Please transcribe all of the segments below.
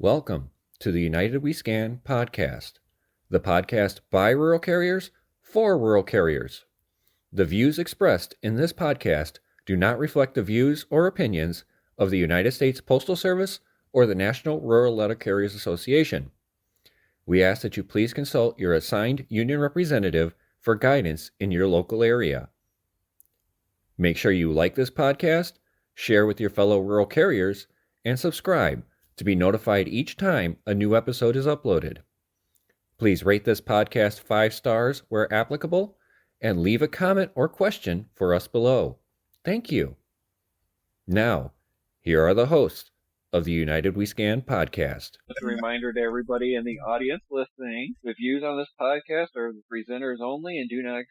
Welcome to the United We Scan podcast, the podcast by rural carriers for rural carriers. The views expressed in this podcast do not reflect the views or opinions of the United States Postal Service or the National Rural Letter Carriers Association. We ask that you please consult your assigned union representative for guidance in your local area. Make sure you like this podcast, share with your fellow rural carriers, and subscribe to be notified each time a new episode is uploaded. Please rate this podcast 5 stars where applicable, and leave a comment or question for us below. Thank you. Now, here are the hosts of the United We Scan podcast. Just a reminder to everybody in the audience listening, the views on this podcast are the presenters only and the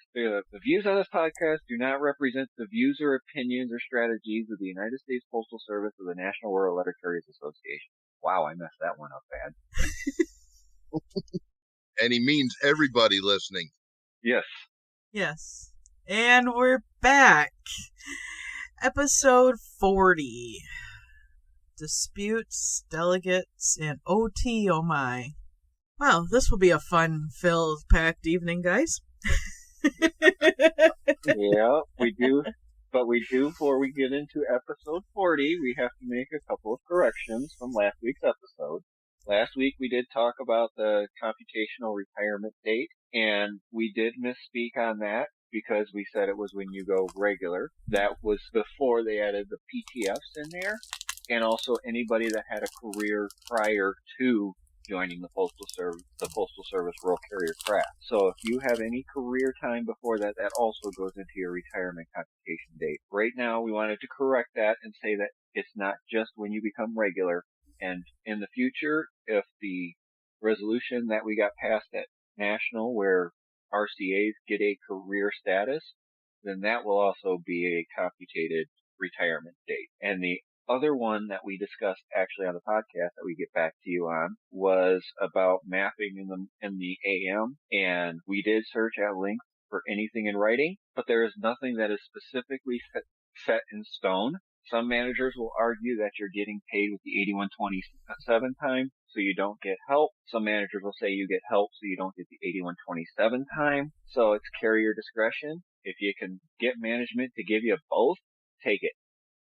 views on this podcast do not represent the views or opinions or strategies of the United States Postal Service or the National Rural Letter Carriers Association. Wow, I messed that one up bad. And he means everybody listening. Yes. Yes. And we're back. Episode 40. Disputes, delegates, and OT, oh my. Well, this will be a fun-filled, packed evening, guys. Yeah, we do. But before we get into episode 40, we have to make a couple of corrections from last week's episode. Last week we did talk about the computational retirement date, and we did misspeak on that because we said it was when you go regular. That was before they added the PTFs in there. And also anybody that had a career prior to joining the Postal Service Rural Carrier Craft. So if you have any career time before that, that also goes into your retirement computation date. Right now, we wanted to correct that and say that it's not just when you become regular. And in the future, if the resolution that we got passed at National where RCAs get a career status, then that will also be a computed retirement date. And the other one that we discussed actually on the podcast that we get back to you on was about mapping in the AM, and we did search at length for anything in writing, but there is nothing that is specifically set in stone. Some managers will argue that you're getting paid with the 8127 time, so you don't get help. Some managers will say you get help, so you don't get the 8127 time. So it's carrier discretion. If you can get management to give you both, take it.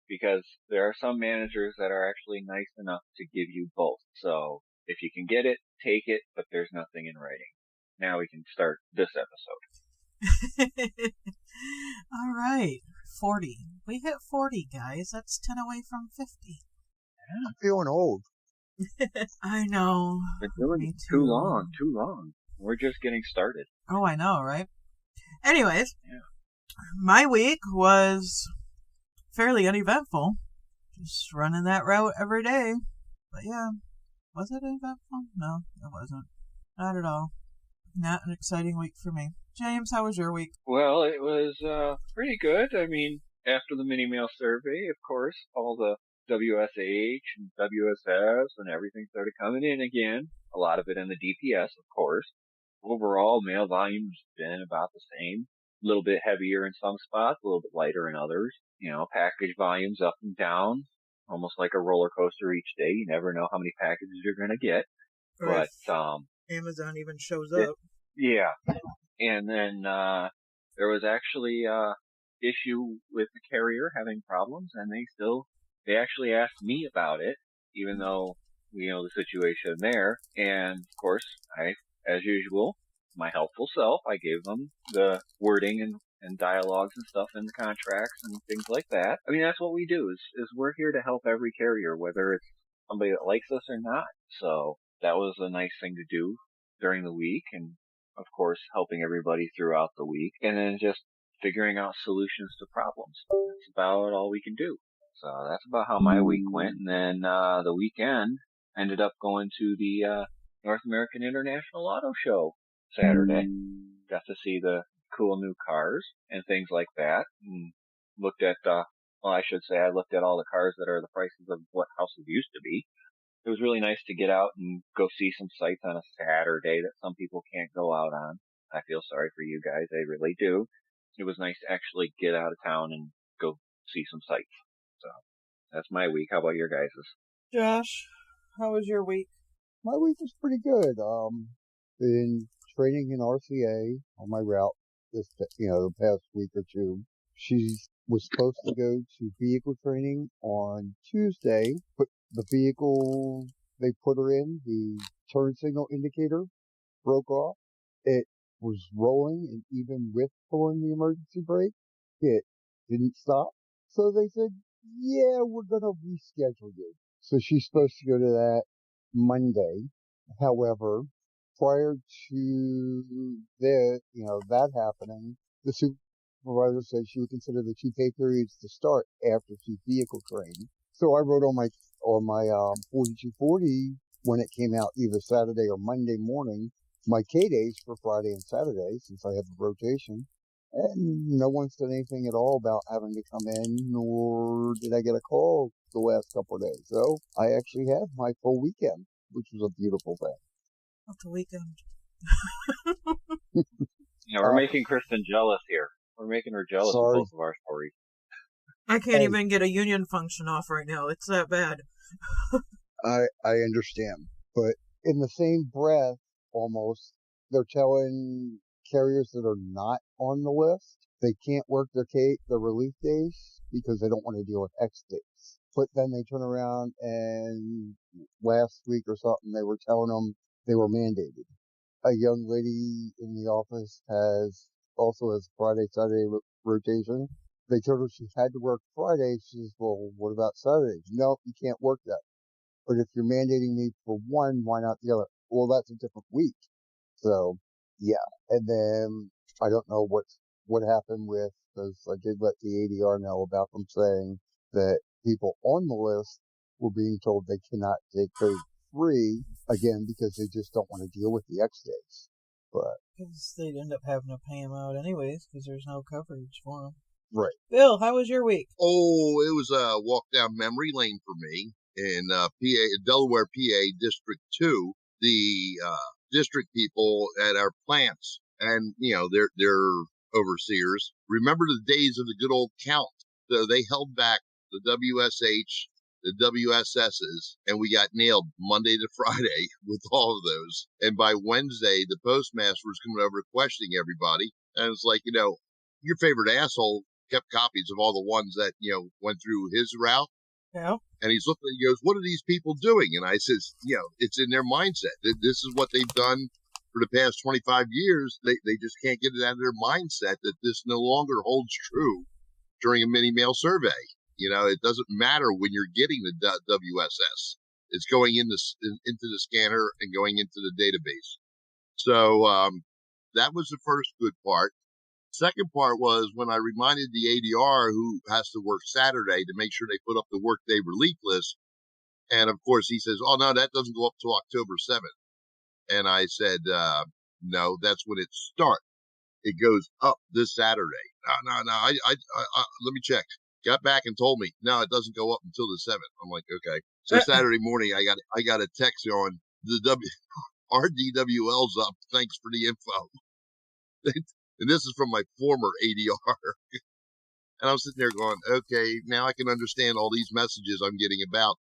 Because there are some managers that are actually nice enough to give you both. So if you can get it, take it, but there's nothing in writing. Now we can start this episode. All right, 40. We hit 40, guys. That's 10 away from 50. Yeah. I'm feeling old. I know. Been doing it too long. We're just getting started. Oh, I know, right? Anyways, My week was fairly uneventful. Just running that route every day. But yeah, was it eventful? No, it wasn't. Not at all. Not an exciting week for me. James, how was your week? Well, it was pretty good. I mean, after the mini mail survey, of course, all the WSH and WSS and everything started coming in again. A lot of it in the DPS, of course. Overall, mail volume's been about the same. A little bit heavier in some spots, a little bit lighter in others. You know, package volumes up and down, almost like a roller coaster each day. You never know how many packages you're going to get. Right. But Amazon even shows up. Yeah. And then there was actually issue with the carrier having problems, and they actually asked me about it, even though we know the situation there. And of course, as usual, my helpful self, I gave them the wording and dialogues and stuff in the contracts and things like that. I mean, that's what we do is we're here to help every carrier, whether it's somebody that likes us or not. So that was a nice thing to do during the week, and of course, helping everybody throughout the week, and then just figuring out solutions to problems. That's about all we can do. So that's about how my week went. And then the weekend ended up going to the North American International Auto Show Saturday. Got to see the cool new cars and things like that, and looked at I should say I looked at all the cars that are the prices of what houses used to be. It was really nice to get out and go see some sights on a Saturday that some people can't go out on. I feel sorry for you guys. I really do. It was nice to actually get out of town and go see some sights. So that's my week. How about your guys's? Josh, how was your week? My week was pretty good. Been training in RCA on my route the past week or two. She was supposed to go to vehicle training on Tuesday, but the vehicle they put her in, the turn signal indicator broke off. It was rolling, and even with pulling the emergency brake, it didn't stop. So they said, yeah, we're going to reschedule you. So she's supposed to go to that Monday. However, prior to that happening, the supervisor said she would consider the 2 pay periods to start after she vehicle trained. So I wrote on my 4240 when it came out either Saturday or Monday morning, my K days for Friday and Saturday, since I have a rotation. And no one said anything at all about having to come in, nor did I get a call the last couple of days. So I actually had my full weekend, which was a beautiful thing. What's a weekend? We're making Kristen jealous here. We're making her jealous of both of our stories. I can't even get a union function off right now. It's that bad. I understand. But in the same breath, almost, they're telling carriers that are not on the list they can't work their relief days because they don't want to deal with X days. But then they turn around and last week or something, they were telling them they were mandated. A young lady in the office also has Friday, Saturday rotation. They told her she had to work Friday. She says, well, what about Saturdays? No, you can't work that. But if you're mandating me for one, why not the other? Well, that's a different week. So, yeah. And then I don't know what happened because I did let the ADR know about them saying that people on the list were being told they cannot take code 3 again because they just don't want to deal with the X days. But because they'd end up having to pay them out anyways because there's no coverage for them. Right. Bill, how was your week? Oh, it was a walk down memory lane for me in Delaware, PA, District 2. The district people at our plants and, their overseers remember the days of the good old count. So they held back the WSH, the WSSs, and we got nailed Monday to Friday with all of those. And by Wednesday, the postmaster was coming over questioning everybody. And it's like, your favorite asshole kept copies of all the ones that, went through his route. Yeah. And he's looking and he goes, what are these people doing? And I says, it's in their mindset. This is what they've done for the past 25 years. They just can't get it out of their mindset that this no longer holds true during a mini mail survey. It doesn't matter when you're getting the WSS. It's going into the scanner and going into the database. So that was the first good part. Second part was when I reminded the ADR who has to work Saturday to make sure they put up the workday relief list. And of course he says, oh no, that doesn't go up till October 7th. And I said, no, that's when it starts. It goes up this Saturday. No. I let me check. Got back and told me, no, it doesn't go up until the 7th. I'm like, okay. So Saturday morning, I got a text on the RDWL's up. Thanks for the info. And this is from my former ADR. And I'm sitting there going, okay, now I can understand all these messages I'm getting about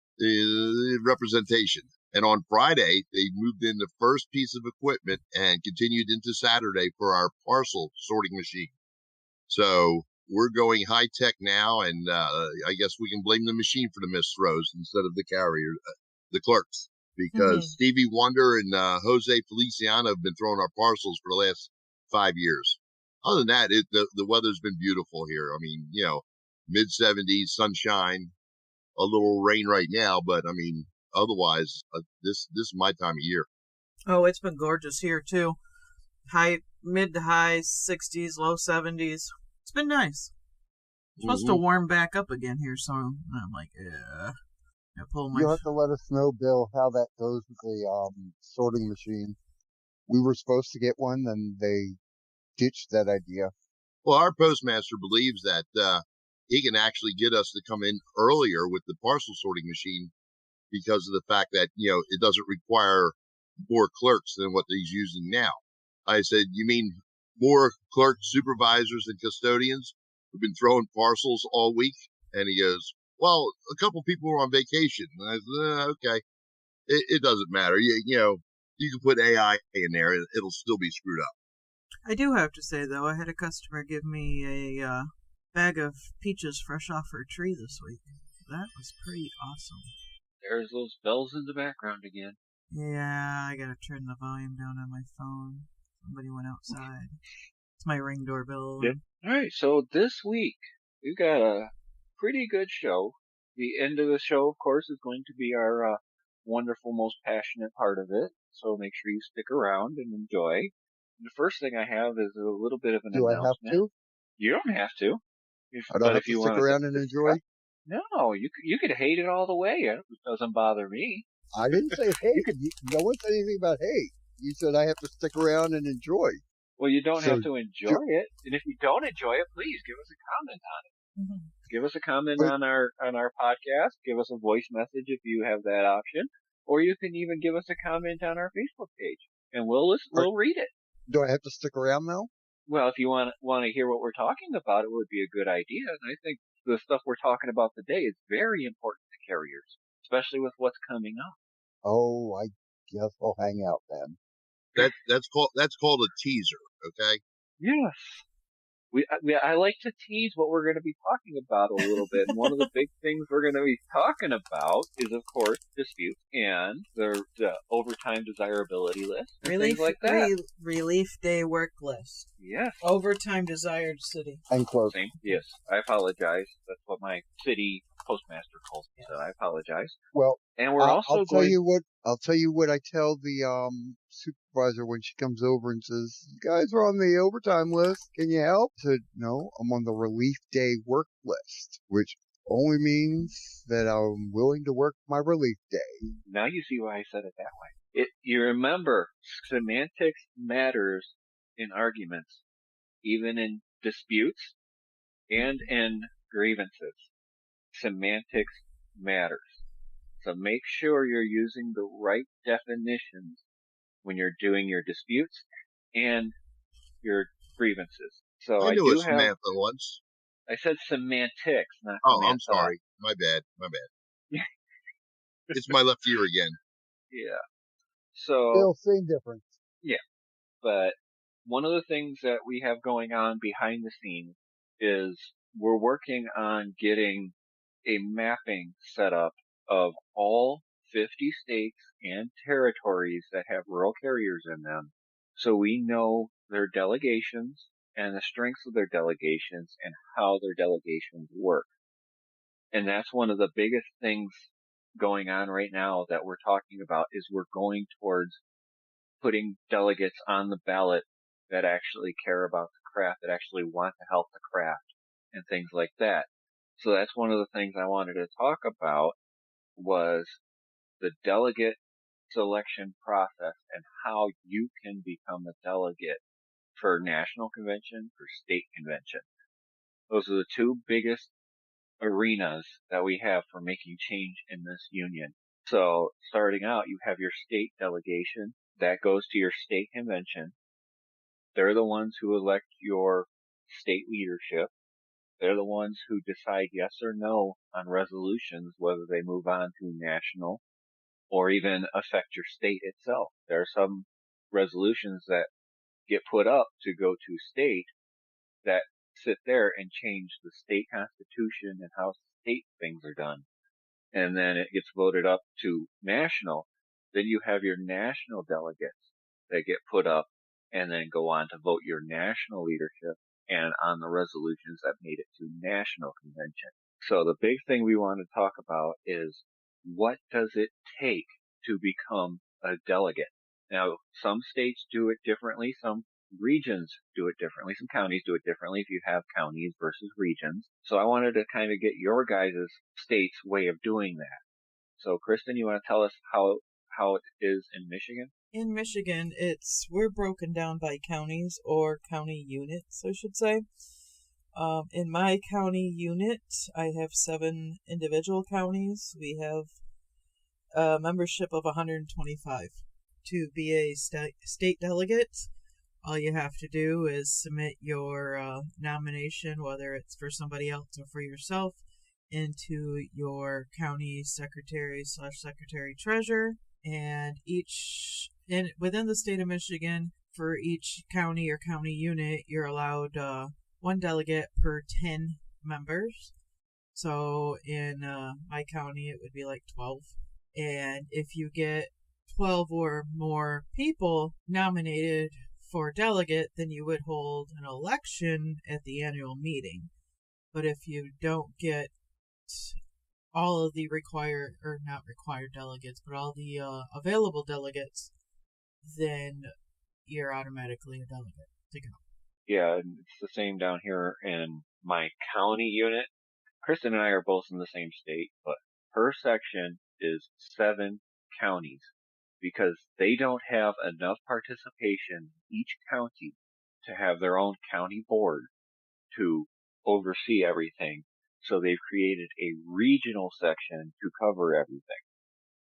representation. And on Friday, they moved in the first piece of equipment and continued into Saturday for our parcel sorting machine. So we're going high tech now, and I guess we can blame the machine for the missed throws instead of the carrier, the clerks, because Stevie Wonder and Jose Feliciano have been throwing our parcels for the last 5 years. Other than that, the weather's been beautiful here. I mean, mid 70s, sunshine, a little rain right now, but I mean, otherwise, this is my time of year. Oh, it's been gorgeous here too. Mid to high 60s, low 70s. It's been nice. It's supposed to warm back up again here soon. And I'm like, yeah. You'll have to let us know, Bill, how that goes with the sorting machine. We were supposed to get one, then they ditched that idea. Well, our postmaster believes that he can actually get us to come in earlier with the parcel sorting machine because of the fact that, it doesn't require more clerks than what he's using now. I said, you mean more clerks, supervisors, and custodians who've been throwing parcels all week? And he goes, well, a couple people were on vacation. And I said, okay. It doesn't matter. You can put AI in there, and it'll still be screwed up. I do have to say, though, I had a customer give me a bag of peaches fresh off her tree this week. That was pretty awesome. There's those bells in the background again. Yeah, I gotta turn the volume down on my phone. Somebody went outside. It's my Ring doorbell. Yeah. Alright, so this week, we've got a pretty good show. The end of the show, of course, is going to be our wonderful, most passionate part of it. So make sure you stick around and enjoy. The first thing I have is a little bit of an announcement. Do I have to? You don't have to. I don't have to stick around and enjoy? No, you could hate it all the way. It doesn't bother me. I didn't say hate. No one said anything about hate. You said I have to stick around and enjoy. Well, you don't have to enjoy it. And if you don't enjoy it, please give us a comment on it. Mm-hmm. Give us a comment on our podcast. Give us a voice message if you have that option. Or you can even give us a comment on our Facebook page. And we'll read it. Do I have to stick around now? Well, if you want to hear what we're talking about, it would be a good idea. And I think the stuff we're talking about today is very important to carriers, especially with what's coming up. Oh, I guess I'll hang out then. That's called a teaser, okay? Yes. I like to tease what we're going to be talking about a little bit. And one of the big things we're going to be talking about is, of course, disputes and the overtime desirability list. And things like that. Relief day work list. Yes. Overtime desired city. And clerk. Same. Yes. I apologize. That's what my city postmaster calls me, so I apologize. Well, and we're I'll tell you what I tell the supervisor when she comes over and says, "You guys are on the overtime list. Can you help?" I said, "No, I'm on the relief day work list," which only means that I'm willing to work my relief day. Now you see why I said it that way. You remember, semantics matters in arguments, even in disputes and in grievances. Semantics matters. So make sure you're using the right definitions when you're doing your disputes and your grievances. So I knew a Samantha once. I said semantics, not Oh, Samantha. I'm sorry. My bad. It's my left ear again. Yeah. So Still same difference. Yeah. But one of the things that we have going on behind the scenes is we're working on getting a mapping set up of all 50 states and territories that have rural carriers in them, so we know their delegations and the strengths of their delegations and how their delegations work. And that's one of the biggest things going on right now that we're talking about is we're going towards putting delegates on the ballot that actually care about the craft, that actually want to help the craft and things like that. So that's one of the things I wanted to talk about was the delegate selection process and how you can become a delegate for national convention, for state convention. Those are the two biggest arenas that we have for making change in this union. So starting out, you have your state delegation that goes to your state convention. They're the ones who elect your state leadership. They're the ones who decide yes or no on resolutions, whether they move on to national or even affect your state itself. There are some resolutions that get put up to go to state that sit there and change the state constitution and how state things are done. And then it gets voted up to national. Then you have your national delegates that get put up and then go on to vote your national leadership and on the resolutions that made it to national convention. So the big thing we want to talk about is what does it take to become a delegate? Now, some states do it differently. Some regions do it differently. Some counties do it differently if you have counties versus regions. So I wanted to kind of get your guys' state's way of doing that. So Kristen, you want to tell us how it is in Michigan? In Michigan, we're broken down by counties or county units, I should say. In my county unit, I have 7 individual counties. We have a membership of 125. To be a state delegate, all you have to do is submit your nomination, whether it's for somebody else or for yourself, into your county secretary/secretary treasurer, And within the state of Michigan, for each county or county unit, you're allowed 1 delegate per 10 members. So in my county, it would be like 12. And if you get 12 or more people nominated for delegate, then you would hold an election at the annual meeting. But if you don't get all of the not required delegates, but all the available delegates, then you're automatically a delegate to go. Yeah, and it's the same down here in my county unit. Kristen and I are both in the same state, but her section is 7 counties because they don't have enough participation in each county to have their own county board to oversee everything. So they've created a regional section to cover everything.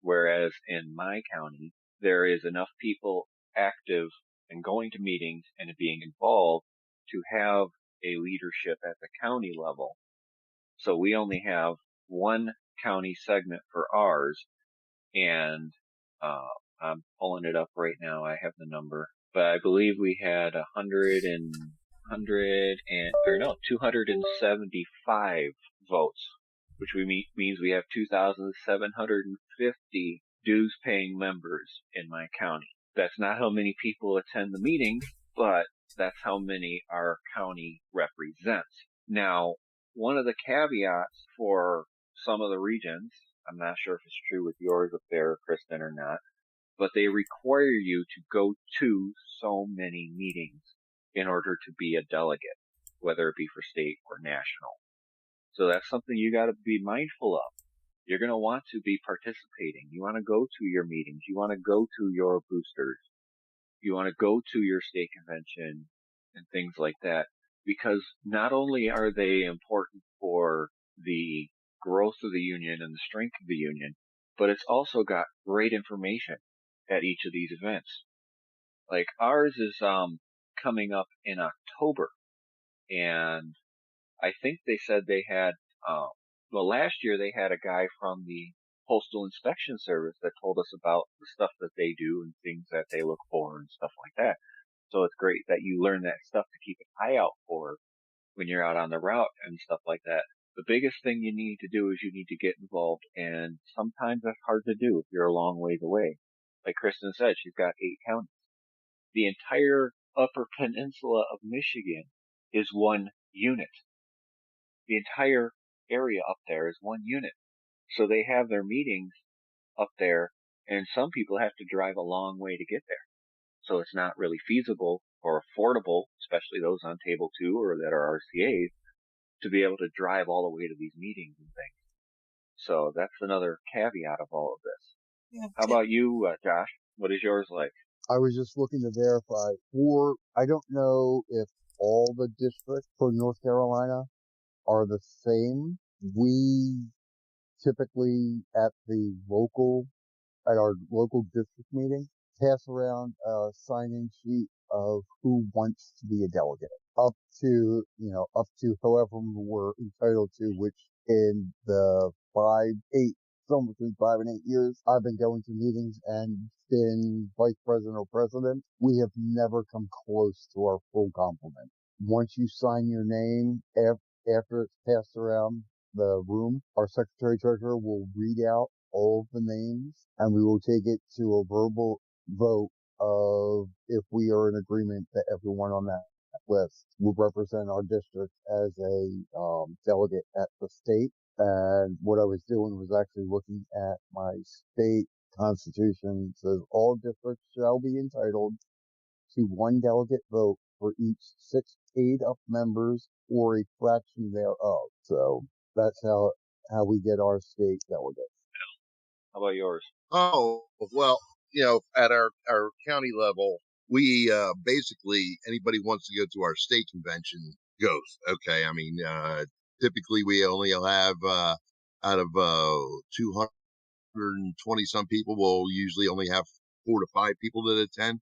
Whereas in my county, there is enough people active and going to meetings and being involved to have a leadership at the county level. So we only have 1 county segment for ours, and I'm pulling it up right now. I have the number, but I believe we had 275 votes, which means we have 2,750 dues-paying members in my county. That's not how many people attend the meetings, but that's how many our county represents. Now, one of the caveats for some of the regions, I'm not sure if it's true with yours up there, Kristen, or not, but they require you to go to so many meetings in order to be a delegate, whether it be for state or national. So that's something you got to be mindful of. You're going to want to be participating. You want to go to your meetings. You want to go to your boosters. You want to go to your state convention and things like that, because not only are they important for the growth of the union and the strength of the union, but it's also got great information at each of these events. Like ours is coming up in October, and I think they said they had last year they had a guy from the Postal Inspection Service that told us about the stuff that they do and things that they look for and stuff like that. So it's great that you learn that stuff to keep an eye out for when you're out on the route and stuff like that. The biggest thing you need to do is you need to get involved, and sometimes that's hard to do if you're a long ways away. Like Kristen said, she's got 8 counties. The entire Upper Peninsula of Michigan is 1 unit. The entire area up there is 1 unit. So they have their meetings up there, and some people have to drive a long way to get there. So it's not really feasible or affordable, especially those on Table 2 or that are RCAs, to be able to drive all the way to these meetings and things. So that's another caveat of all of this. Yeah. How about you, Josh? What is yours like? I was just looking to verify, I don't know if all the districts for North Carolina are the same. We typically at our local district meeting, pass around a sign-in sheet of who wants to be a delegate, up to however we're entitled to, which in the somewhere between 5 and 8 years I've been going to meetings and been vice president or president, we have never come close to our full complement. Once you sign your name, after it's passed around the room, our secretary treasurer will read out all of the names, and we will take it to a verbal vote of if we are in agreement that everyone on that list will represent our district as a delegate at the state. And what I was doing was actually looking at my state constitution. It says all districts shall be entitled to 1 delegate vote for each 6 paid-up members or a fraction thereof. So that's how we get our state delegates. How about yours? Oh, well, at our county level, we, basically anybody wants to go to our state convention goes. Okay. I mean, typically we only have, out of, 220 some people, we'll usually only have 4 to 5 people that attend,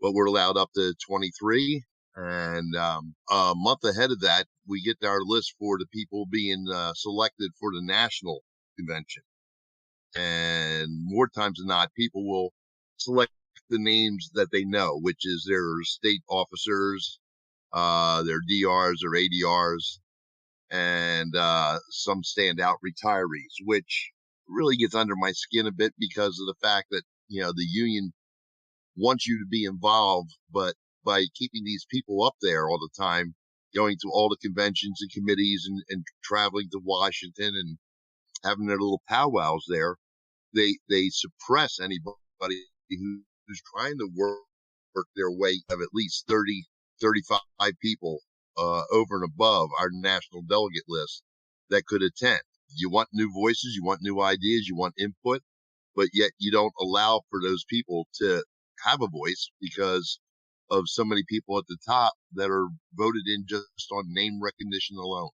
but we're allowed up to 23. And, a month ahead of that, we get our list for the people being, selected for the national convention. And more times than not, people will select the names that they know, which is their state officers, their DRs or ADRs, and some standout retirees, which really gets under my skin a bit because of the fact that, the union wants you to be involved, but by keeping these people up there all the time, going to all the conventions and committees and traveling to Washington and having their little powwows there, they suppress anybody who's trying to work their way of at least 30, 35 people over and above our national delegate list that could attend. You want new voices, you want new ideas, you want input, but yet you don't allow for those people to have a voice because of so many people at the top that are voted in just on name recognition alone.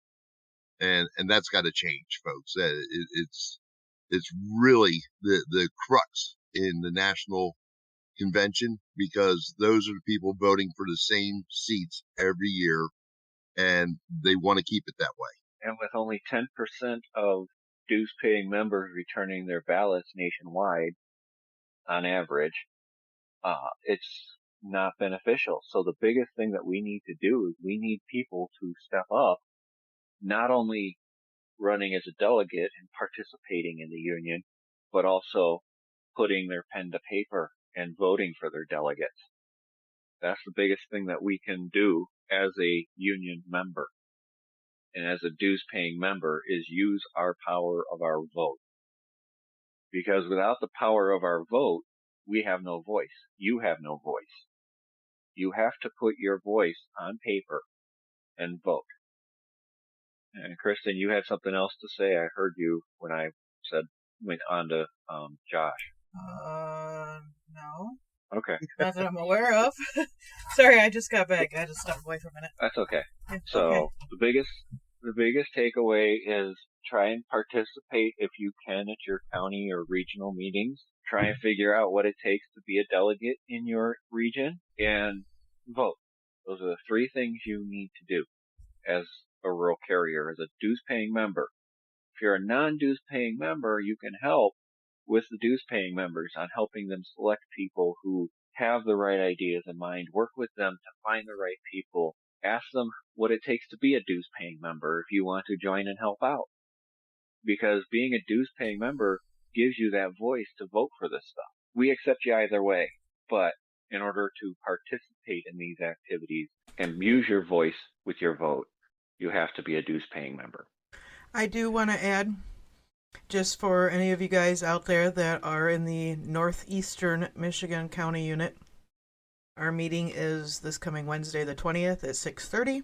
And that's got to change, folks. It's really the crux in the national convention because those are the people voting for the same seats every year, and they want to keep it that way. And with only 10% of dues-paying members returning their ballots nationwide, on average, it's not beneficial. So the biggest thing that we need to do is we need people to step up, not only running as a delegate and participating in the union, but also putting their pen to paper and voting for their delegates. That's the biggest thing that we can do as a union member and as a dues-paying member is use our power of our vote. Because without the power of our vote, we have no voice. You have no voice. You have to put your voice on paper and vote. And Kristen, you had something else to say. I heard you when I went on to Josh. No. Okay. Not that I'm aware of. Sorry, I just got back. I had to step away for a minute. That's okay. So okay. the biggest takeaway is try and participate if you can at your county or regional meetings. Try and figure out what it takes to be a delegate in your region and vote. Those are the three things you need to do as a rural carrier, as a dues-paying member. If you're a non-dues-paying member, you can help with the dues-paying members on helping them select people who have the right ideas in mind, work with them to find the right people, ask them what it takes to be a dues-paying member if you want to join and help out. Because being a dues-paying member gives you that voice to vote for this stuff. We accept you either way, but in order to participate in these activities and use your voice with your vote, you have to be a dues-paying member. I do want to add, just for any of you guys out there that are in the northeastern Michigan County unit, our meeting is this coming Wednesday the 20th at 6:30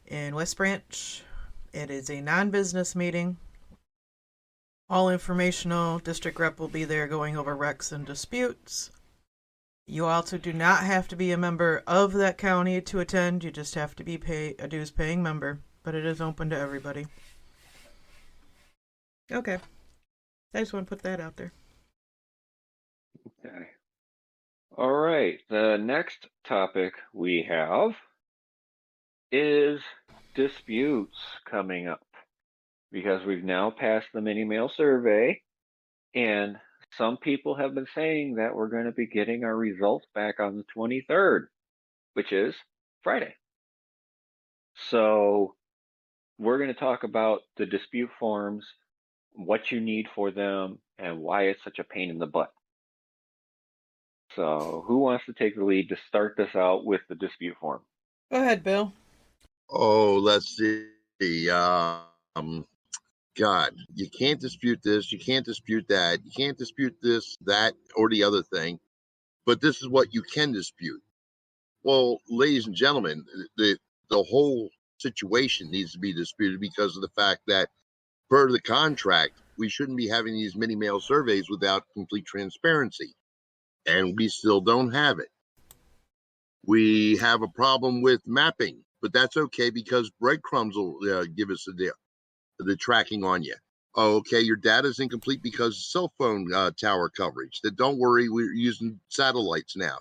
in West Branch. It is a non-business meeting. All informational. District rep will be there going over recs and disputes. You also do not have to be a member of that county to attend. You just have to be a dues-paying member, but it is open to everybody. Okay. I just want to put that out there. Okay. All right. The next topic we have is disputes coming up because we've now passed the mini mail survey and some people have been saying that we're going to be getting our results back on the 23rd, which is Friday. So we're going to talk about the dispute forms, what you need for them, and why it's such a pain in the butt. So who wants to take the lead to start this out with the dispute form? Go ahead, Bill. Oh, let's see. God, you can't dispute this. You can't dispute that. You can't dispute this, that, or the other thing. But this is what you can dispute. Well, ladies and gentlemen, the whole situation needs to be disputed because of the fact that per the contract, we shouldn't be having these mini mail surveys without complete transparency. And we still don't have it. We have a problem with mapping, but that's okay because breadcrumbs will give us the tracking on you. Oh, okay, your data is incomplete because of cell phone tower coverage. Then don't worry, we're using satellites now.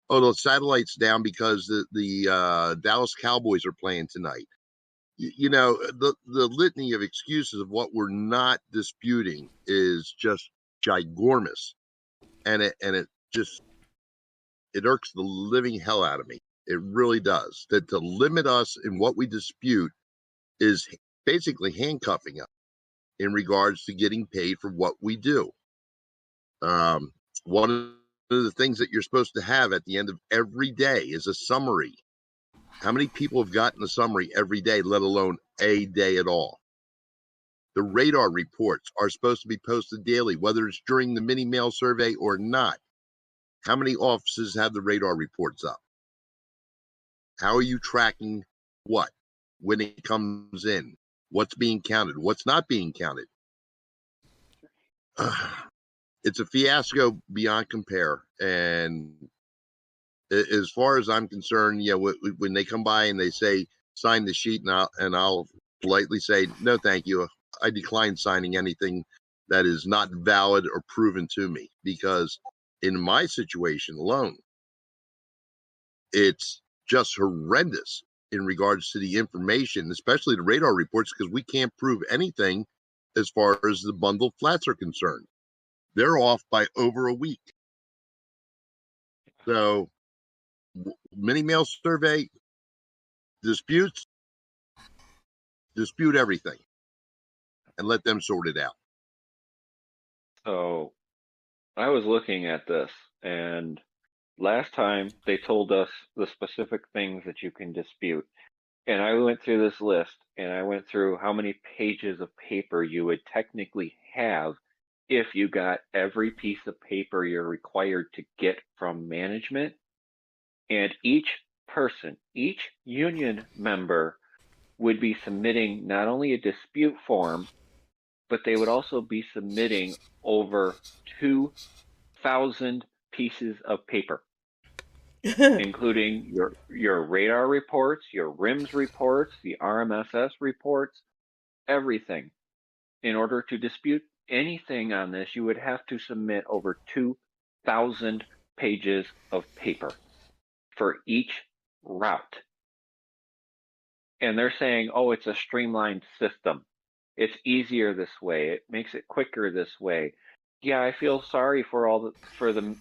Oh, the satellite's down because the Dallas Cowboys are playing tonight. The litany of excuses of what we're not disputing is just ginormous, and it just it irks the living hell out of me. It really does. That to limit us in what we dispute is basically handcuffing us in regards to getting paid for what we do. One of the things that you're supposed to have at the end of every day is a summary. How many people have gotten a summary every day, let alone a day at all? The radar reports are supposed to be posted daily, whether it's during the mini mail survey or not. How many offices have the radar reports up? How are you tracking what? When it comes in? What's being counted? What's not being counted? It's a fiasco beyond compare. And as far as I'm concerned, when they come by and they say, sign the sheet, and I'll politely say, no, thank you. I decline signing anything that is not valid or proven to me, because in my situation alone, it's just horrendous in regards to the information, especially the radar reports, because we can't prove anything as far as the bundled flats are concerned. They're off by over a week. So, mini mail survey disputes, dispute everything and let them sort it out. So I was looking at this, and last time they told us the specific things that you can dispute. And I went through this list, and I went through how many pages of paper you would technically have if you got every piece of paper you're required to get from management. And each person, each union member would be submitting not only a dispute form, but they would also be submitting over 2,000 pieces of paper, including your radar reports, your RIMS reports, the RMSS reports, everything. In order to dispute anything on this, you would have to submit over 2,000 pages of paper for each route. And they're saying, oh, it's a streamlined system. It's easier this way. It makes it quicker this way. Yeah, I feel sorry for the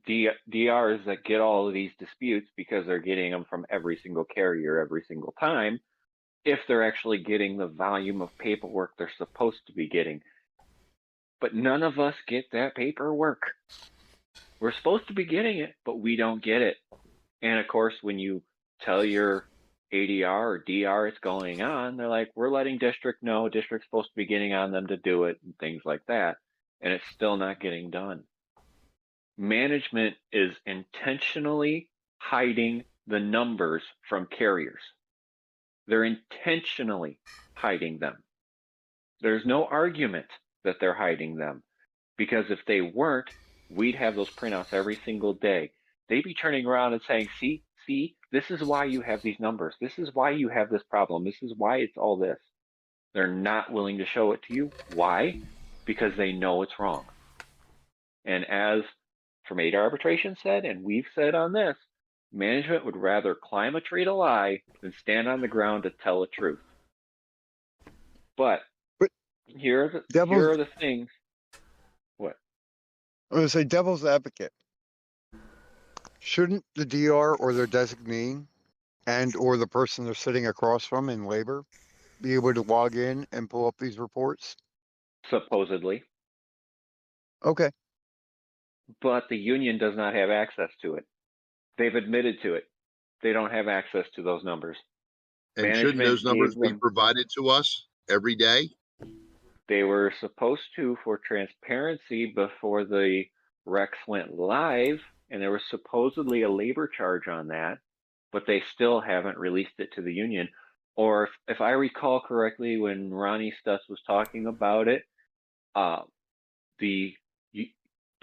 DRs that get all of these disputes, because they're getting them from every single carrier every single time, if they're actually getting the volume of paperwork they're supposed to be getting. But none of us get that paperwork. We're supposed to be getting it, but we don't get it. And of course, when you tell your ADR or DR it's going on, they're like, we're letting district know, district's supposed to be getting on them to do it, and things like that. And it's still not getting done. Management is intentionally hiding the numbers from carriers. They're intentionally hiding them. There's no argument that they're hiding them, because if they weren't, we'd have those printouts every single day. They'd be turning around and saying, see, this is why you have these numbers. This is why you have this problem. This is why it's all this. They're not willing to show it to you. Why? Because they know it's wrong. And as Formator Arbitration said, and we've said on this, management would rather climb a tree to lie than stand on the ground to tell the truth. But here are the things. What? I was going to say, devil's advocate. Shouldn't the DR or their designee and or the person they're sitting across from in labor be able to log in and pull up these reports? Supposedly. Okay. But the union does not have access to it. They've admitted to it. They don't have access to those numbers. And shouldn't those numbers be provided to us every day? They were supposed to, for transparency, before the Rex went live, and there was supposedly a labor charge on that, but they still haven't released it to the union. Or if I recall correctly, when Ronnie Stutz was talking about it, the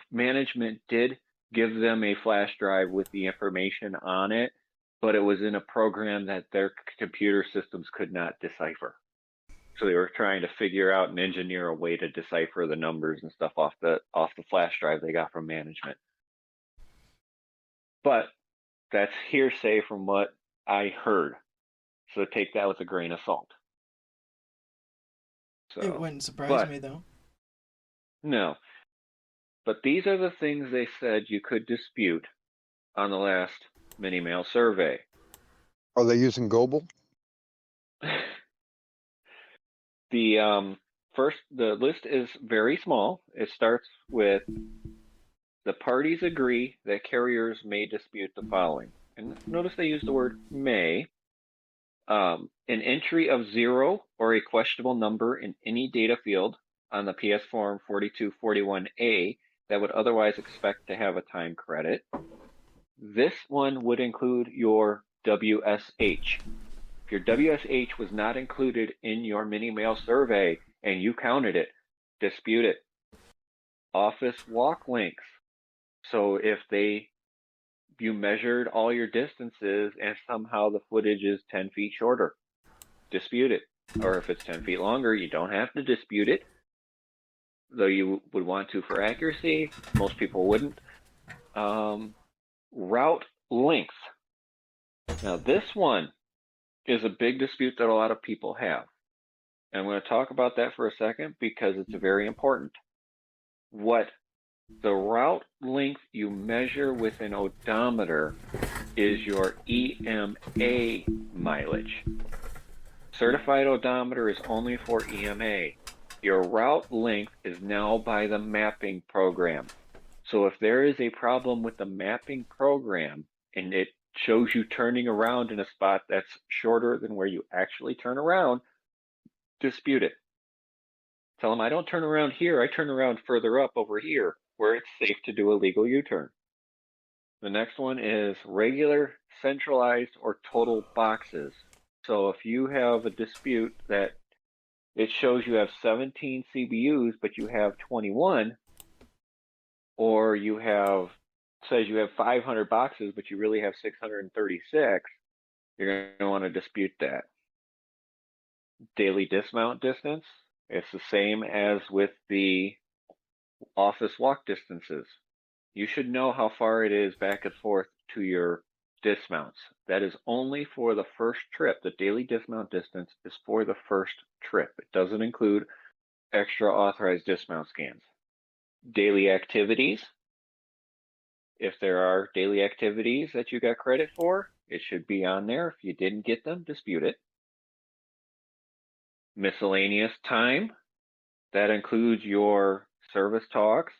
management did give them a flash drive with the information on it, but it was in a program that their computer systems could not decipher. So they were trying to figure out and engineer a way to decipher the numbers and stuff off the flash drive they got from management. But that's hearsay from what I heard. So take that with a grain of salt. So, It wouldn't surprise me, though. No. But these are the things they said you could dispute on the last mini-mail survey. Are they using Global? The list is very small. It starts with the parties agree that carriers may dispute the following. And notice they use the word may. An entry of 0 or a questionable number in any data field on the PS Form 4241A that would otherwise expect to have a time credit. This one would include your WSH. If your WSH was not included in your mini-mail survey and you counted it, dispute it. Office walk lengths. So if you measured all your distances and somehow the footage is 10 feet shorter, dispute it. Or if it's 10 feet longer, you don't have to dispute it, though you would want to for accuracy. Most people wouldn't. Route length. Now this one is a big dispute that a lot of people have. And I'm going to talk about that for a second because it's very important. What the route length you measure with an odometer is your EMA mileage. Certified odometer is only for EMA. Your route length is now by the mapping program. So if there is a problem with the mapping program and it shows you turning around in a spot that's shorter than where you actually turn around, dispute it. Tell them, I don't turn around here, I turn around further up over here where it's safe to do a legal U-turn. The next one is regular, centralized, or total boxes. So if you have a dispute that it shows you have 17 CBUs, but you have 21, or says you have 500 boxes, but you really have 636, you're going to want to dispute that. Daily dismount distance, it's the same as with the office walk distances. You should know how far it is back and forth to your dismounts. That is only for the first trip. The daily dismount distance is for the first trip. It doesn't include extra authorized dismount scans. Daily activities. If there are daily activities that you got credit for, it should be on there. If you didn't get them, dispute it. Miscellaneous time. That includes your service talks.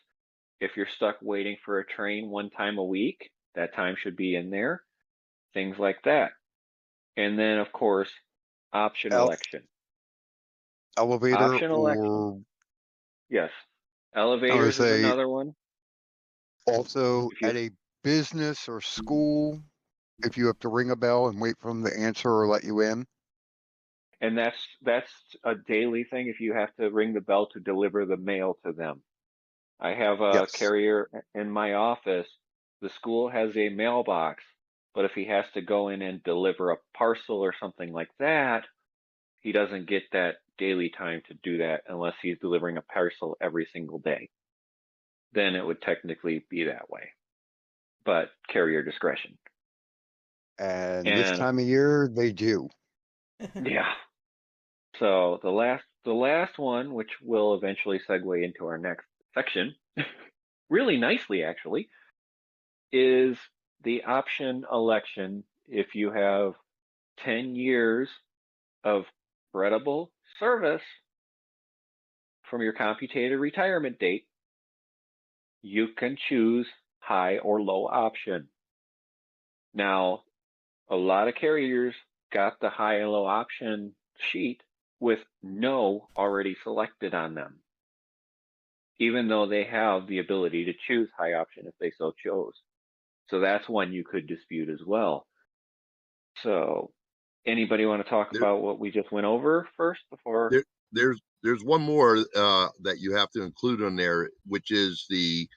If you're stuck waiting for a train one time a week, that time should be in there. Things like that. And then, of course, option election. Elevator Option or... election. Yes. Elevators is another one. Also, at a business or school, if you have to ring a bell and wait for them to answer or let you in. And that's a daily thing if you have to ring the bell to deliver the mail to them. I have a carrier in my office. The school has a mailbox, but if he has to go in and deliver a parcel or something like that, he doesn't get that daily time to do that unless he's delivering a parcel every single day. Then it would technically be that way. But carrier discretion. And this time of year, they do. Yeah. So the last one, which will eventually segue into our next section, really nicely actually, is the option election if you have 10 years of credible service from your computed retirement date, you can choose high or low option. Now, a lot of carriers got the high and low option sheet with no already selected on them, even though they have the ability to choose high option if they so chose. So that's one you could dispute as well. So anybody want to talk about what we just went over first before? There's one more that you have to include on there, which is the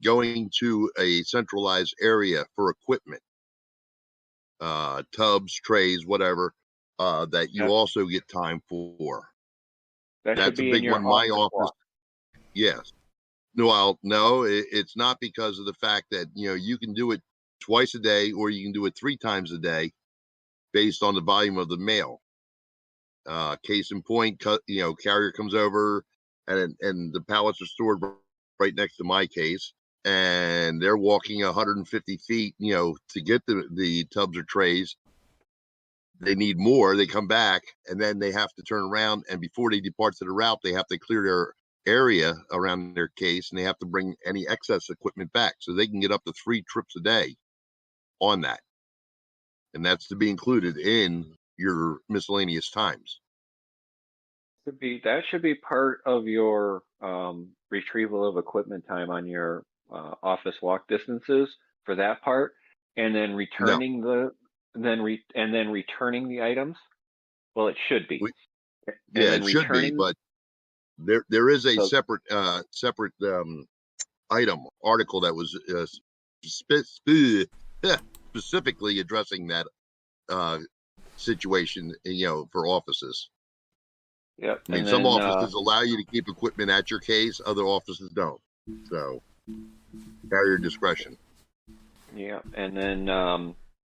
going to a centralized area for equipment, tubs, trays, whatever, that you also get time for. That's a big one in my office. Yes. Well, no, it's not because of the fact that, you can do it twice a day or you can do it 3 times a day. based on the volume of the mail. Case in point, carrier comes over and the pallets are stored right next to my case, and they're walking 150 feet, to get the tubs or trays. They need more. They come back, and then they have to turn around, and before they depart to the route, they have to clear their area around their case, and they have to bring any excess equipment back, so they can get up to 3 trips a day on that, and that's to be included in your miscellaneous times. That should be part of your retrieval of equipment time on your office walk distances for that part, and then returning returning the items. Well, it should be. It should be, but there is a separate item article that was specifically addressing that situation, for offices. Yep. I mean, some offices allow you to keep equipment at your case, other offices don't. So, carrier discretion. Yeah, and then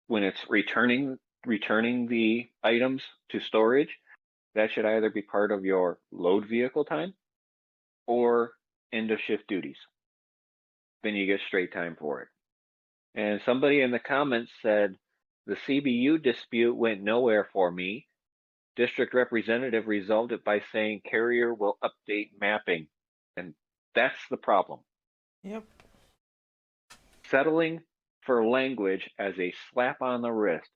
when it's returning the items to storage, that should either be part of your load vehicle time or end of shift duties. Then you get straight time for it. And somebody in the comments said, the CBU dispute went nowhere for me. District representative resolved it by saying carrier will update mapping. And that's the problem. Yep. Settling for language as a slap on the wrist.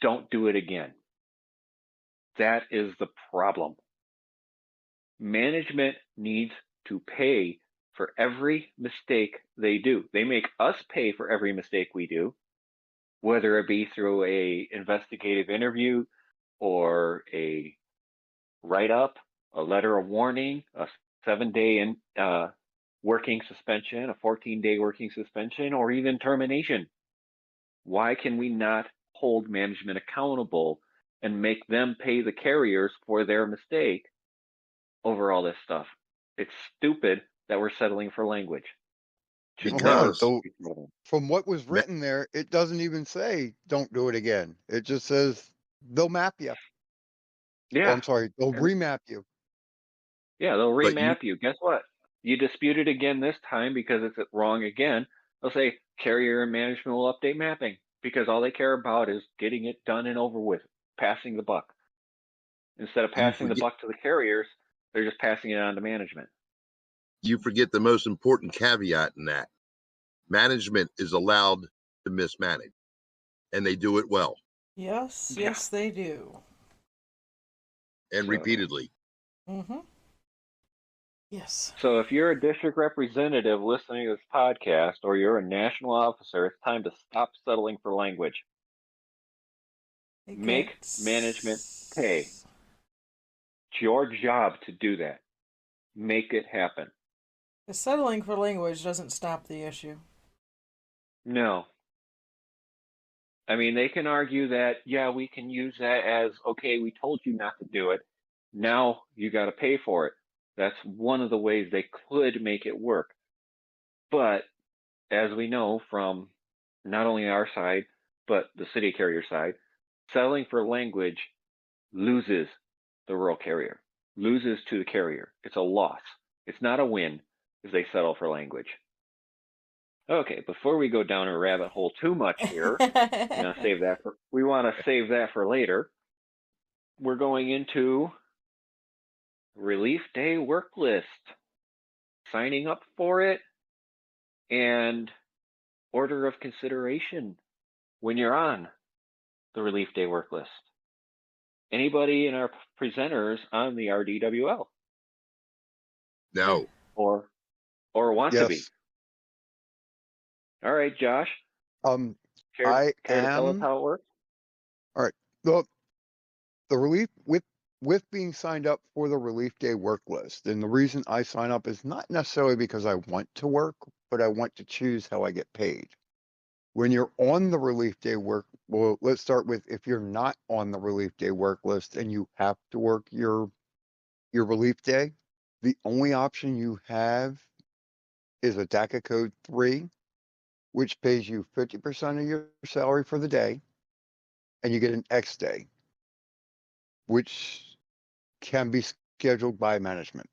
Don't do it again. That is the problem. Management needs to pay for every mistake they do. They make us pay for every mistake we do, whether it be through a investigative interview or a write-up, a letter of warning, a 7-day working suspension, a 14-day working suspension, or even termination. Why can we not hold management accountable and make them pay the carriers for their mistake over all this stuff? It's stupid that we're settling for language. Because from what was written there, it doesn't even say don't do it again. It just says they'll map you. Yeah. Oh, I'm sorry, they'll remap you. Yeah, they'll remap you. Guess what? You dispute it again this time because it's wrong again. They'll say carrier and management will update mapping because all they care about is getting it done and over with, passing the buck. Instead of passing the buck to the carriers, they're just passing it on to management. You forget the most important caveat in that. Management is allowed to mismanage, and they do it well. Yes, yes, they do. And repeatedly. Mm-hmm. Yes. So if you're a district representative listening to this podcast, or you're a national officer, it's time to stop settling for language. Make management pay. It's your job to do that. Make it happen. The settling for language doesn't stop the issue. No. I mean, they can argue that, yeah, we can use that as, okay, we told you not to do it. Now you got to pay for it. That's one of the ways they could make it work. But as we know from not only our side, but the city carrier side, settling for language loses the rural carrier, loses to the carrier. It's a loss. It's not a win if they settle for language. Okay, before we go down a rabbit hole too much here, we want to save that for later. We're going into Relief Day work list, signing up for it, and order of consideration when you're on the Relief Day work list. Anybody in our presenters on the RDWL? No. Or want to be? Yes. All right, Josh. I care to tell us how it works? All right. The relief with being signed up for the Relief Day work list, and the reason I sign up is not necessarily because I want to work, but I want to choose how I get paid. When you're on the Relief Day well, let's start with if you're not on the Relief Day work list and you have to work your Relief Day, the only option you have is a DACA code 3, which pays you 50% of your salary for the day. and you get an X day, which can be scheduled by management.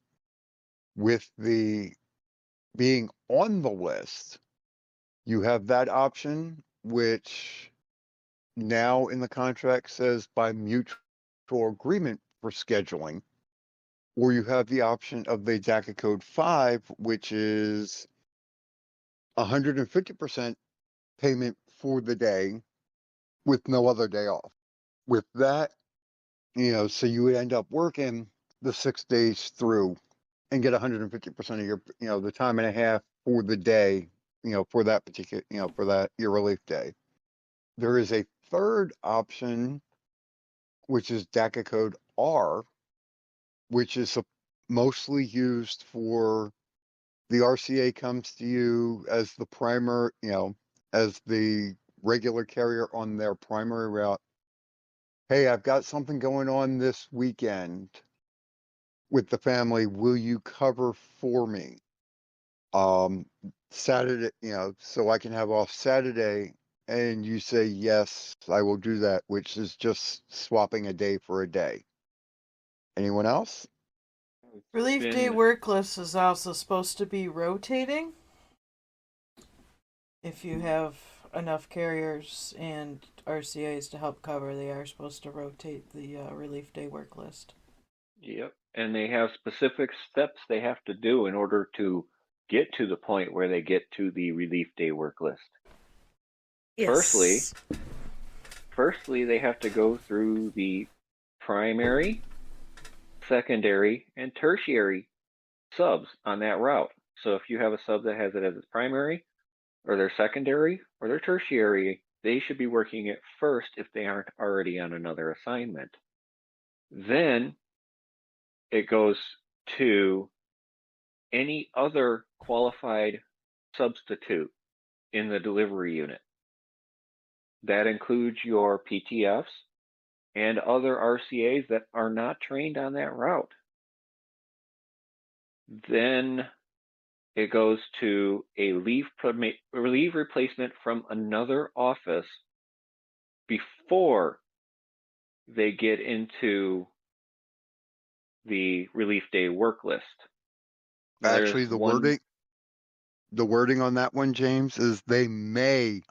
With the being on the list, you have that option, which now in the contract says by mutual agreement for scheduling, or you have the option of the DACA Code 5, which is 150% payment for the day with no other day off. With that, so you would end up working the 6 days through and get 150% of your, the time and a half for the day, for that particular, for that your relief day. There is a third option, which is DACA Code R, which is mostly used for the RCA comes to you as the primary, as the regular carrier on their primary route. Hey, I've got something going on this weekend with the family. Will you cover for me? Saturday, so I can have off Saturday, and you say, yes, I will do that, which is just swapping a day for a day. Anyone else? Relief day work list is also supposed to be rotating. If you have enough carriers and RCAs to help cover, they are supposed to rotate the relief day work list. Yep. And they have specific steps they have to do in order to get to the point where they get to the relief day work list. Yes. Firstly, they have to go through the primary, secondary, and tertiary subs on that route. So if you have a sub that has it as its primary, or their secondary, or their tertiary, they should be working it first if they aren't already on another assignment. Then it goes to any other qualified substitute in the delivery unit. That includes your PTFs and other RCAs that are not trained on that route. Then it goes to a leave replacement from another office before they get into the relief day work list. Actually, the wording on that one, James, is they may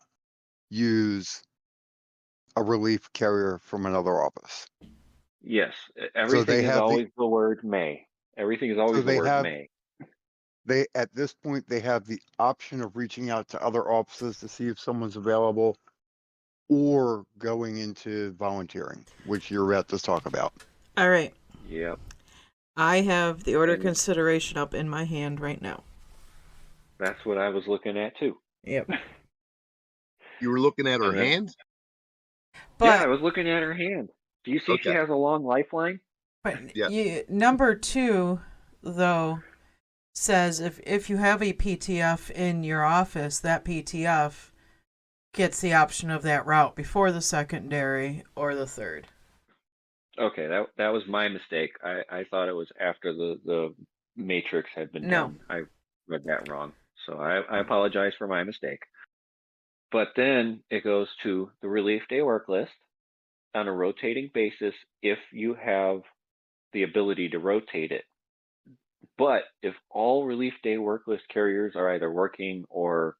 use a relief carrier from another office. Yes, everything is always the word may. Everything is always the word may. They, at this point, they have the option of reaching out to other offices to see if someone's available, or going into volunteering, which you're about to talk about. All right. Yep. I have the order consideration up in my hand right now. That's what I was looking at too. Yep. You were looking at her hand? But, yeah, I was looking at her hand. Do you see she has a long lifeline? But number 2, though, says if you have a PTF in your office, that PTF gets the option of that route before the secondary or the third. Okay, that was my mistake. I thought it was after the matrix had been done. I read that wrong. So I apologize for my mistake. But then it goes to the relief day work list on a rotating basis if you have the ability to rotate it. But if all relief day work list carriers are either working or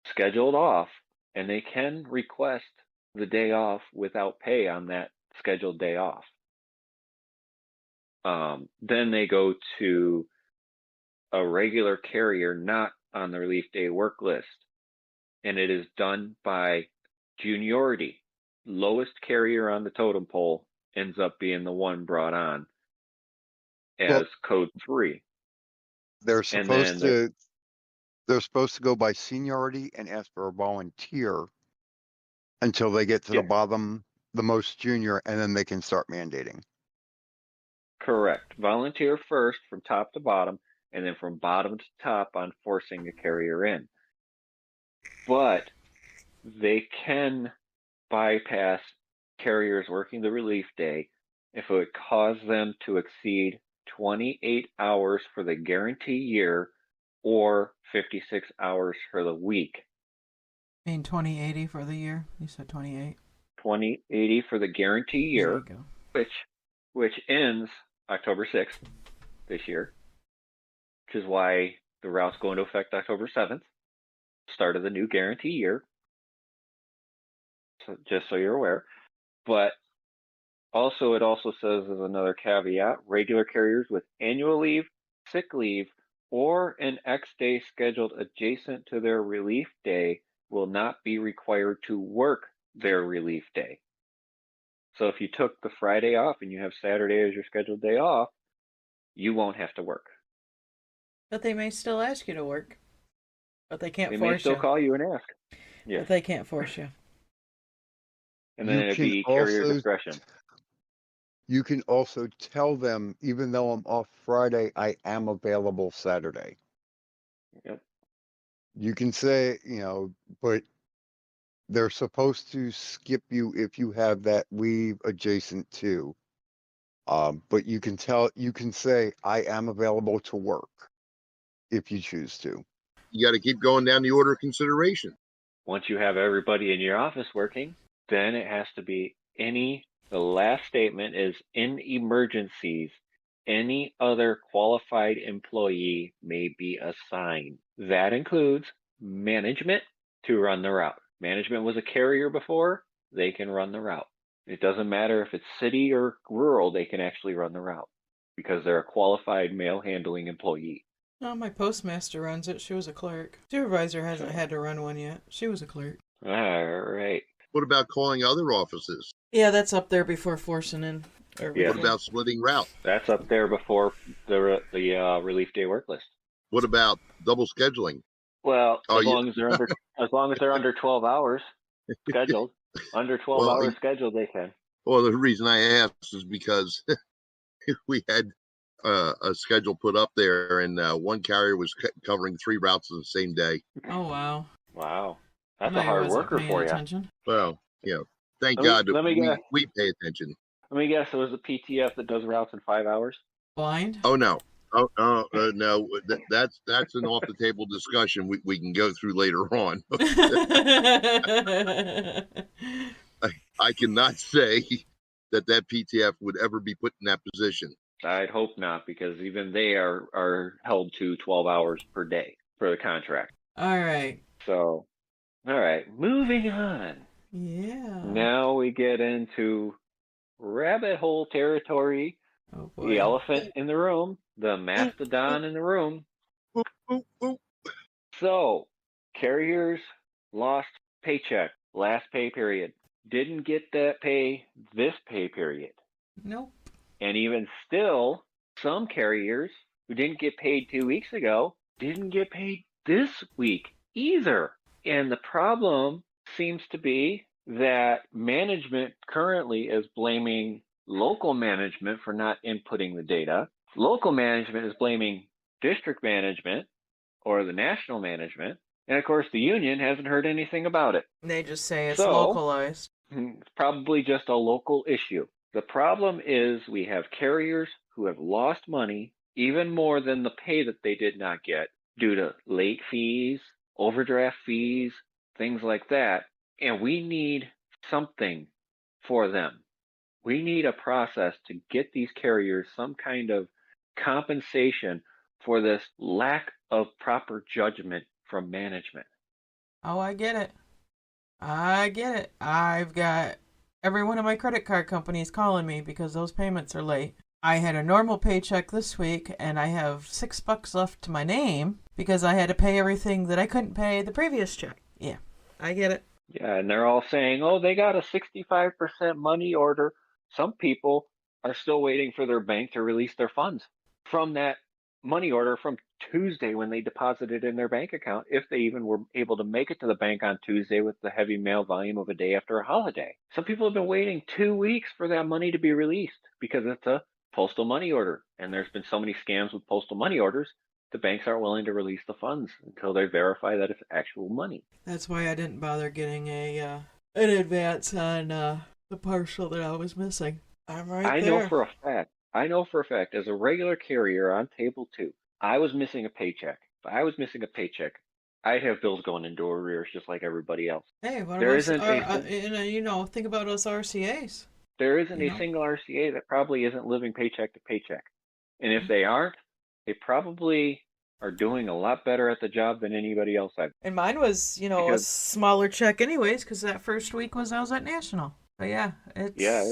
scheduled off, and they can request the day off without pay on that scheduled day off, then they go to a regular carrier not on the relief day work list, and it is done by juniority. Lowest carrier on the totem pole ends up being the one brought on as code 3. They're supposed to go by seniority and ask for a volunteer until they get to the bottom, the most junior, and then they can start mandating. Correct. Volunteer first from top to bottom, and then from bottom to top on forcing the carrier in. But they can bypass carriers working the relief day if it would cause them to exceed 28 hours for the guarantee year or 56 hours for the week. In 2080 for the year? You said 28? $20.80 for the guarantee There year, you go. which ends October 6th this year, which is why the route's going to affect October 7th, start of the new guarantee year. So just so you're aware. But also, it also says as another caveat, regular carriers with annual leave, sick leave, or an X day scheduled adjacent to their relief day will not be required to work their relief day. So if you took the Friday off and you have Saturday as your scheduled day off, you won't have to work. But they may still ask you to work. But they can't They force may still you. call you and ask. Yes. But they can't force you. And then You it'd can be carrier also- discretion. You can also tell them, even though I'm off Friday, I am available Saturday. Yep. You can say, but they're supposed to skip you if you have that leave adjacent to. But you can say, I am available to work if you choose to. You got to keep going down the order of consideration. Once you have everybody in your office working, then it has to be the last statement is in emergencies, any other qualified employee may be assigned. That includes management to run the route. Management was a carrier before, they can run the route. It doesn't matter if it's city or rural, they can actually run the route because they're a qualified mail handling employee. No, my postmaster runs it. She was a clerk. Supervisor hasn't had to run one yet. She was a clerk. All right. What about calling other offices? Yeah, that's up there before forcing in. Yeah. What about splitting route? That's up there before the relief day work list. What about double scheduling? Well, Oh, as long as they're under 12 hours scheduled, under 12 hours scheduled, they can. Well, the reason I asked is because we had a schedule put up there, and one carrier was covering 3 routes on the same day. Oh, wow. Wow. That's I a hard wasn't worker paying for you. attention. Well, thank Let me- God that let me guess. we pay attention. Let me guess, it was a PTF that does routes in 5 hours? Blind? Oh no. No, that's an off the table discussion we can go through later on. I cannot say that PTF would ever be put in that position. I'd hope not, because even they are held to 12 hours per day for the contract. All right. So, all right, moving on. Yeah. Now we get into rabbit hole territory. Oh, boy. The elephant in the room, the mastodon in the room. Boop, boop, boop. So, carriers lost paycheck last pay period. Didn't get that pay this pay period. Nope. And even still, some carriers who didn't get paid 2 weeks ago didn't get paid this week either. And the problem seems to be that management currently is blaming local management for not inputting the data. Local management is blaming district management or the national management. And of course, the union hasn't heard anything about it. They just say it's So- localized. It's probably just a local issue. The problem is we have carriers who have lost money, even more than the pay that they did not get due to late fees, overdraft fees, things like that. And we need something for them. We need a process to get these carriers some kind of compensation for this lack of proper judgment from management. Oh, I get it. I've got every one of my credit card companies calling me because those payments are late. I had a normal paycheck this week, and I have $6 left to my name because I had to pay everything that I couldn't pay the previous check. Yeah, I get it. Yeah, and they're all saying, oh, they got a 65% money order. Some people are still waiting for their bank to release their funds from that money order from Tuesday when they deposited in their bank account, if they even were able to make it to the bank on Tuesday with the heavy mail volume of a day after a holiday. Some people have been waiting 2 weeks for that money to be released because it's a postal money order. And there's been so many scams with postal money orders, the banks aren't willing to release the funds until they verify that it's actual money. That's why I didn't bother getting an advance on the partial that I was missing. I'm right I there. know for a fact, as a regular carrier on table 2, I was missing a paycheck. If I was missing a paycheck, I have bills going into arrears just like everybody else. Hey, what There about isn't think about us RCAs. there isn't You a know, single RCA that probably isn't living paycheck to paycheck. And if they aren't, they probably are doing a lot better at the job than anybody else I've. and mine was a Because smaller check anyways, because that first week I was at National. But yeah, yeah,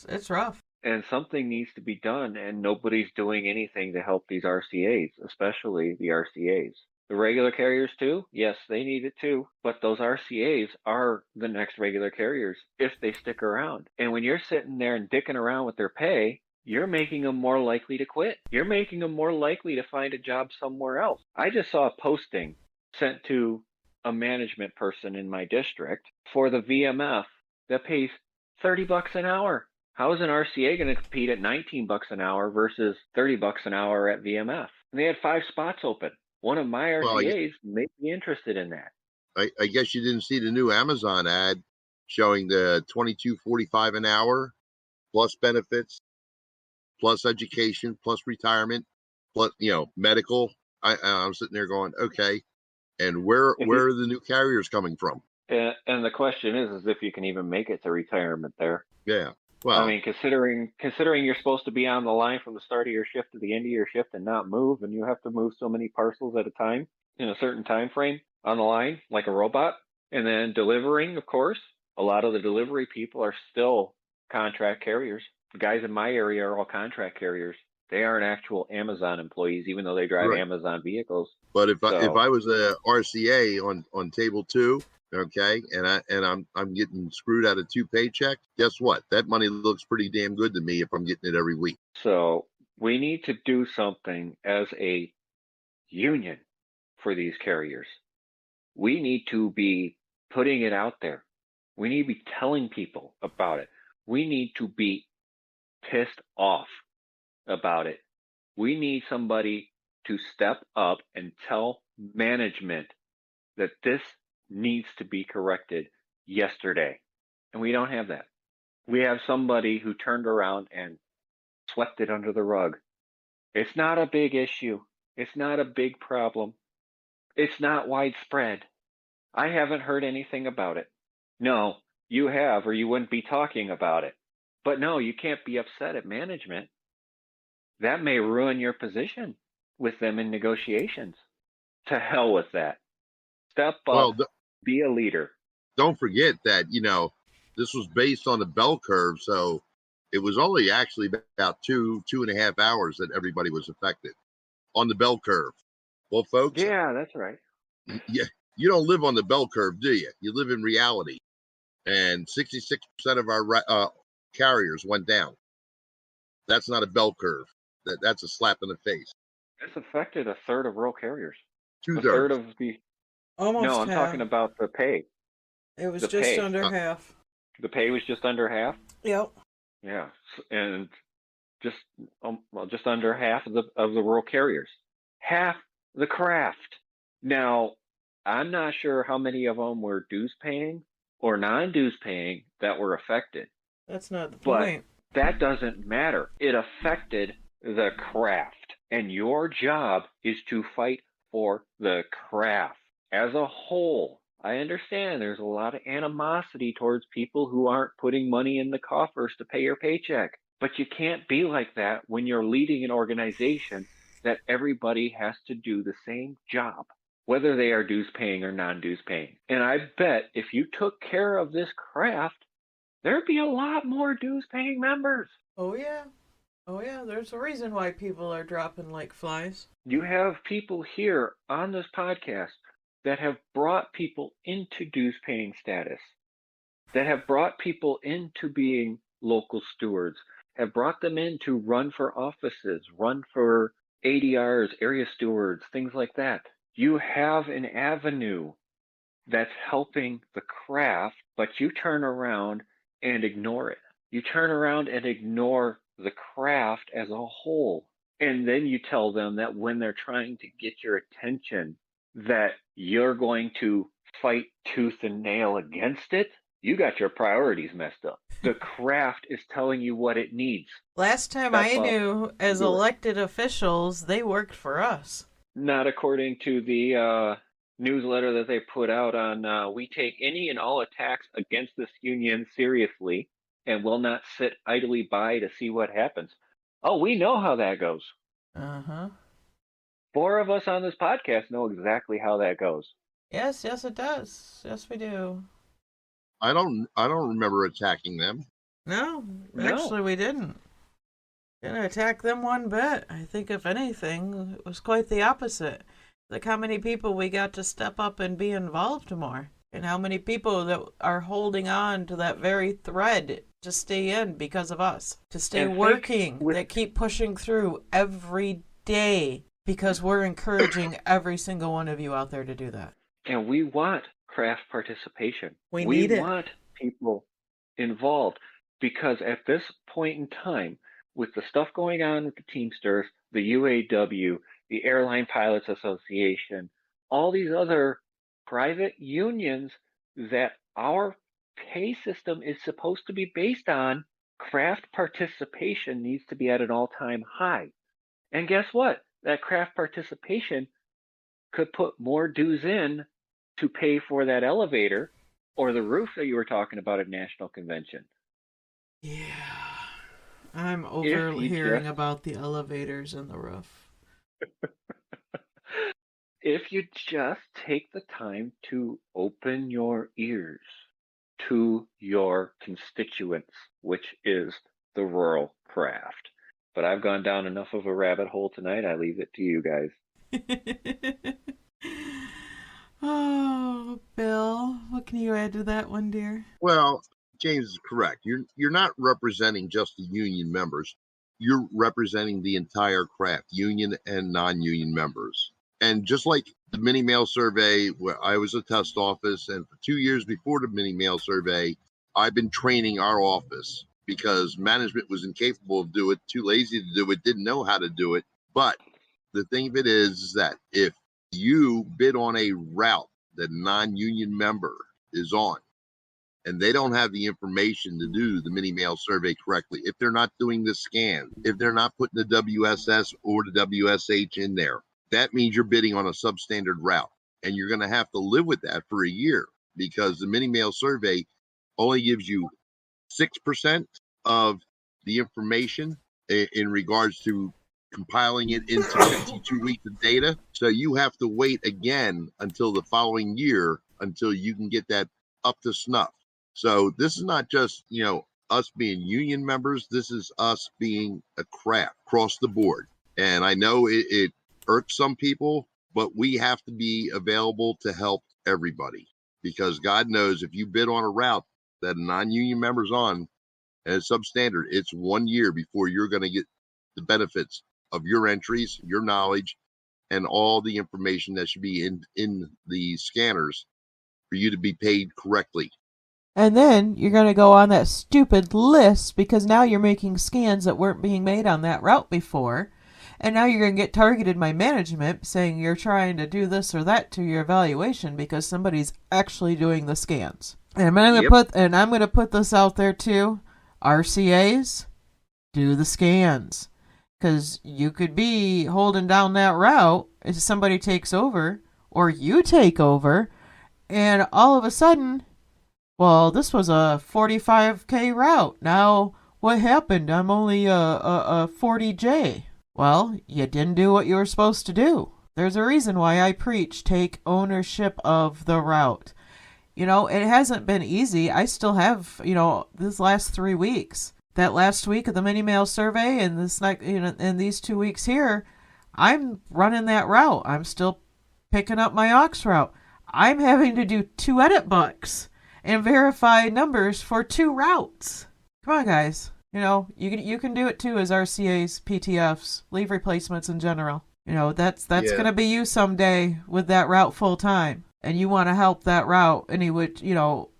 it's rough. and something needs to be done, and nobody's doing anything to help these RCAs, especially the RCAs. The regular carriers too, yes, they need it too, but those RCAs are the next regular carriers if they stick around. And when you're sitting there and dicking around with their pay, you're making them more likely to quit. You're making them more likely to find a job somewhere else. I just saw a posting sent to a management person in my district for the VMF that pays $30 an hour. How is an RCA going to compete at $19 an hour versus $30 an hour at VMF? And they had 5 spots open. One of my Well, RCAs may be interested in that. I guess you didn't see the new Amazon ad showing the 22.45 an hour plus benefits, plus education, plus retirement, plus medical. I'm sitting there going, okay, and where are the new carriers coming from? And the question is if you can even make it to retirement there. Yeah. Well, I mean, considering you're supposed to be on the line from the start of your shift to the end of your shift and not move, and you have to move so many parcels at a time in a certain time frame on the line, like a robot, and then delivering, of course, a lot of the delivery people are still contract carriers. The guys in my area are all contract carriers. They aren't actual Amazon employees, even though they drive right. Amazon vehicles. But if I was a RCA on table 2, okay, and I'm getting screwed out of 2 paychecks, guess what? That money looks pretty damn good to me if I'm getting it every week. So we need to do something as a union for these carriers. We need to be putting it out there. We need to be telling people about it. We need to be pissed off about it. We need somebody to step up and tell management that this needs to be corrected yesterday. And we don't have that. We have somebody who turned around and swept it under the rug. It's not a big issue. It's not a big problem. It's not widespread. I haven't heard anything about it. No, you have, or you wouldn't be talking about it. But no, you can't be upset at management. That may ruin your position with them in negotiations. To hell with that. Step up, Well, be a leader. don't forget that this was based on the bell curve, so it was only actually about 2.5 hours that everybody was affected on the bell curve. Well, folks, Yeah, that's right. you don't live on the bell curve, do you? You live in reality. And 66% of our carriers went down. That's not a bell curve. That's a slap in the face. It's affected a third of rural carriers. A 2/3. third of the. Almost No, I'm half. talking about the pay. It was the just pay. under half. The pay was just under half. Yep. Yeah, and just just under half of the rural carriers. Half the craft. Now, I'm not sure how many of them were dues paying or non-dues paying that were affected. That's not the But point. that doesn't matter. It affected the craft. And your job is to fight for the craft as a whole. I understand there's a lot of animosity towards people who aren't putting money in the coffers to pay your paycheck. But you can't be like that when you're leading an organization that everybody has to do the same job, whether they are dues paying or non-dues paying. And I bet if you took care of this craft, there'd be a lot more dues paying members. Oh yeah. Oh yeah, there's a reason why people are dropping like flies. You have people here on this podcast that have brought people into dues paying status, that have brought people into being local stewards, have brought them in to run for offices, run for ADRs, area stewards, things like that. You have an avenue that's helping the craft, but you turn around and ignore it. You turn around and ignore the craft as a whole. And then you tell them that when they're trying to get your attention, that you're going to fight tooth and nail against it. You got your priorities messed up. The craft is telling you what it needs. Last time Step I up, knew, as do it. elected officials, they worked for us. Not according to the newsletter that they put out on we take any and all attacks against this union seriously and will not sit idly by to see what happens. Oh, we know how that goes. Uh-huh. 4 of us on this podcast know exactly how that goes. Yes, it does. Yes, we do. I don't remember attacking them. No, No. actually we didn't. Didn't attack them one bit. I think if anything, it was quite the opposite. Like how many people we got to step up and be involved more. And how many people that are holding on to that very thread to stay in because of us. To stay working, that keep pushing through every day because we're encouraging every single one of you out there to do that. And we want craft participation. We need it. We want people involved because at this point in time, with the stuff going on with the Teamsters, the UAW, the Airline Pilots Association, all these other private unions that our pay system is supposed to be based on, craft participation needs to be at an all-time high. And guess what? That craft participation could put more dues in to pay for that elevator or the roof that you were talking about at National Convention. Yeah. I'm overhearing about the elevators and the roof. If you just take the time to open your ears to your constituents, which is the rural craft. But I've gone down enough of a rabbit hole tonight. I leave it to you guys. Oh, Bill, what can you add to that one, dear? Well, James is correct. You're not representing just the union members. You're representing the entire craft, union and non-union members. And just like the mini mail survey, where I was a test office, and for 2 years before the mini mail survey, I've been training our office because management was incapable of doing it, too lazy to do it, didn't know how to do it. But the thing of it is that if you bid on a route that a non-union member is on, and they don't have the information to do the mini mail survey correctly, if they're not doing the scan, if they're not putting the WSS or the WSH in there, that means you're bidding on a substandard route. And you're going to have to live with that for a year because the mini mail survey only gives you 6% of the information in regards to compiling it into 52 weeks of data. So you have to wait again until the following year until you can get that up to snuff. So this is not just, us being union members. This is us being a craft across the board. And I know it irks some people, but we have to be available to help everybody because God knows if you bid on a route that a non-union member's on and it's substandard, it's 1 year before you're going to get the benefits of your entries, your knowledge, and all the information that should be in the scanners for you to be paid correctly. And then you're going to go on that stupid list because now you're making scans that weren't being made on that route before. And now you're going to get targeted by management saying you're trying to do this or that to your evaluation because somebody's actually doing the scans. And I'm going to put this out there too. RCAs, do the scans. Because you could be holding down that route if somebody takes over or you take over and all of a sudden, well, this was a 45K route. Now, what happened? I'm only a 40J. Well, you didn't do what you were supposed to do. There's a reason why I preach take ownership of the route. It hasn't been easy. I still have, this last 3 weeks. That last week of the mini mail survey and and these 2 weeks here, I'm running that route. I'm still picking up my aux route. I'm having to do 2 edit books and verify numbers for 2 routes. Come on, guys. You can do it too as RCAs, PTFs, leave replacements in general. That's going to be you someday with that route full time. And you want to help that route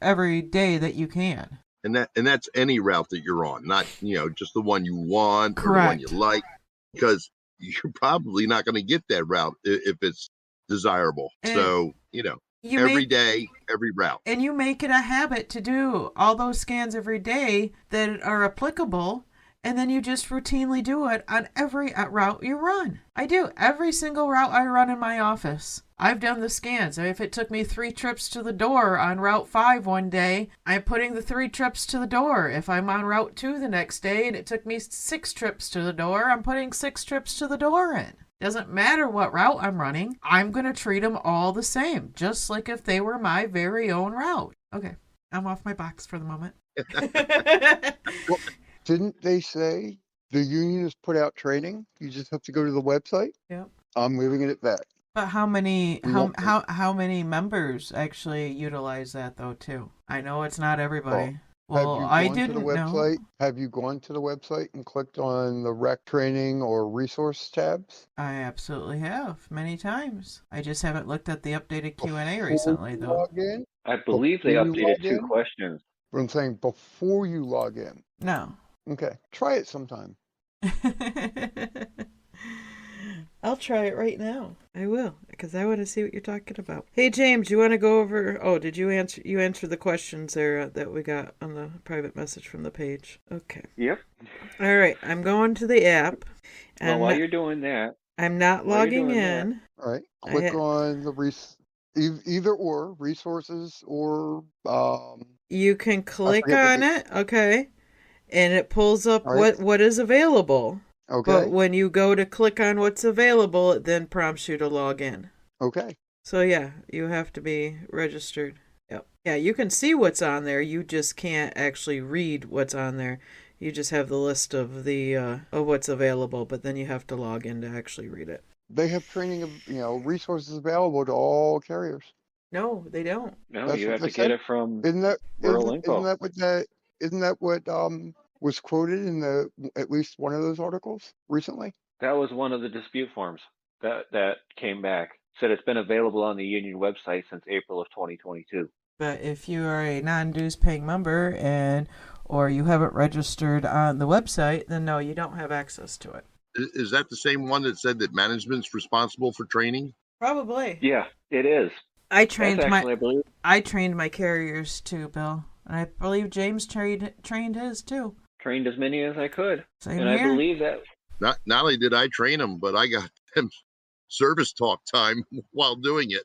every day that you can. And that's any route that you're on, not, just the one you want or the one you like, because you're probably not going to get that route if it's desirable. And so, every day, every route. And you make it a habit to do all those scans every day that are applicable, and then you just routinely do it on every route you run. I do. Every single route I run in my office, I've done the scans. If it took me 3 trips to the door on Route 5 one day, I'm putting the 3 trips to the door. If I'm on Route 2 the next day and it took me 6 trips to the door, I'm putting 6 trips to the door in. Doesn't matter what route I'm running, I'm going to treat them all the same, just like if they were my very own route. Okay, I'm off my box for the moment. Well, didn't they say the union has put out training? You just have to go to the website? Yep. I'm leaving it at that. But how many We won't- how many members actually utilize that though too? I know it's not everybody. Well, I have you gone didn't to the know. website? Have you gone to the website and clicked on the rec training or resource tabs? I absolutely have many times. I just haven't looked at the updated Q&A Before recently you though. log in? I believe they Before you updated log 2 in? questions. But I'm saying before you log in. No. Okay, try it sometime. I'll try it right now. I will, because I want to see what you're talking about. Hey James, you want to go over? Oh, did you answer? You answered the questions there that we got on the private message from the page. Okay. Yep. All right, I'm going to the app. Well, while you're doing that, I'm not while you're logging doing in. All right, click on the either or resources or You can click forget what on they- it, okay, and it pulls up All right. what is available. Okay. But when you go to click on what's available, it then prompts you to log in. Okay. So yeah, you have to be registered. Yep. Yeah, you can see what's on there. You just can't actually read what's on there. You just have the list of the of what's available, but then you have to log in to actually read it. They have training of resources available to all carriers. No, they don't. no, That's you what have they to get said. it from Isn't that Rural Info. isn't that what was quoted in at least one of those articles recently? That was one of the dispute forms that came back. Said it's been available on the union website since April of 2022. But if you are a non-dues paying member or you haven't registered on the website, then no, you don't have access to it. Is that the same one that said that management's responsible for training? Probably. Yeah, it is. I That's trained actually, I believe. I trained my carriers too, Bill. And I believe James trained his too. Trained as many as I could. Same And here. I believe that Not only did I train them, but I got them service talk time while doing it.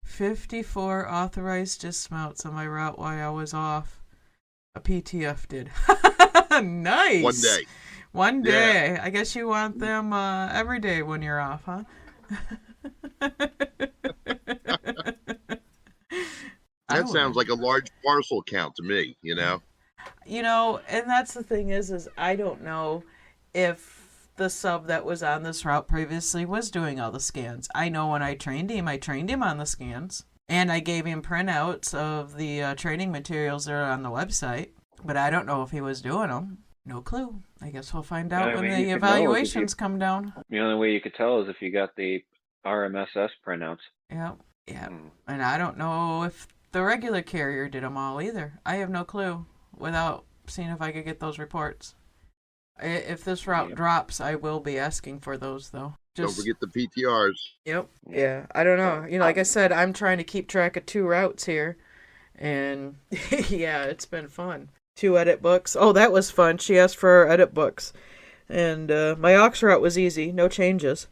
54 authorized dismounts on my route while I was off. A PTF did. Nice. One day. One day. I guess you want them every day when you're off, huh? That sounds like a large parcel count to me, you know? You know, and that's the thing is I don't know if the sub that was on this route previously was doing all the scans. I know when I trained him on the scans. And I gave him printouts of the training materials that are on the website. But I don't know if he was doing them. No clue. I guess we'll find out when the evaluations come down. The only way you could tell is if you got the RMSS printouts. Yep. And I don't know if the regular carrier did them all either. I have no clue without seeing if I could get those reports. If this route drops, I will be asking for those, though. Don't forget the PTRs. Yep. Yeah. I don't know. You know, like I said, I'm trying to keep track of 2 routes here. And, yeah, it's been fun. 2 edit books. Oh, that was fun. She asked for our edit books. And my aux route was easy. No changes.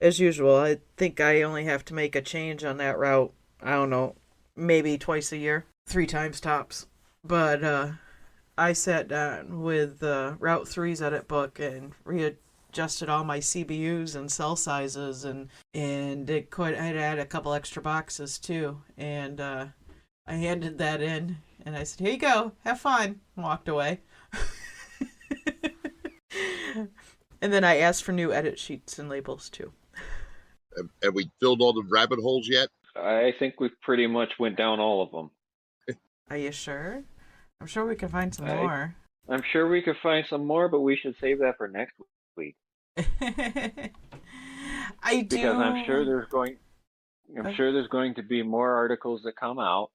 As usual. I think I only have to make a change on that route, I don't know, maybe twice a year. 3 times tops. But I sat down with Route 3's edit book and readjusted all my CBUs and cell sizes and I'd add a couple extra boxes too. And I handed that in and I said, "Here you go, have fun," and walked away. And then I asked for new edit sheets and labels too. Have we filled all the rabbit holes yet? I think we pretty much went down all of them. Are you sure? I'm sure we can find some more. I'm sure we could find some more, but we should save that for next week. I do. Because I'm sure there's going to be more articles that come out.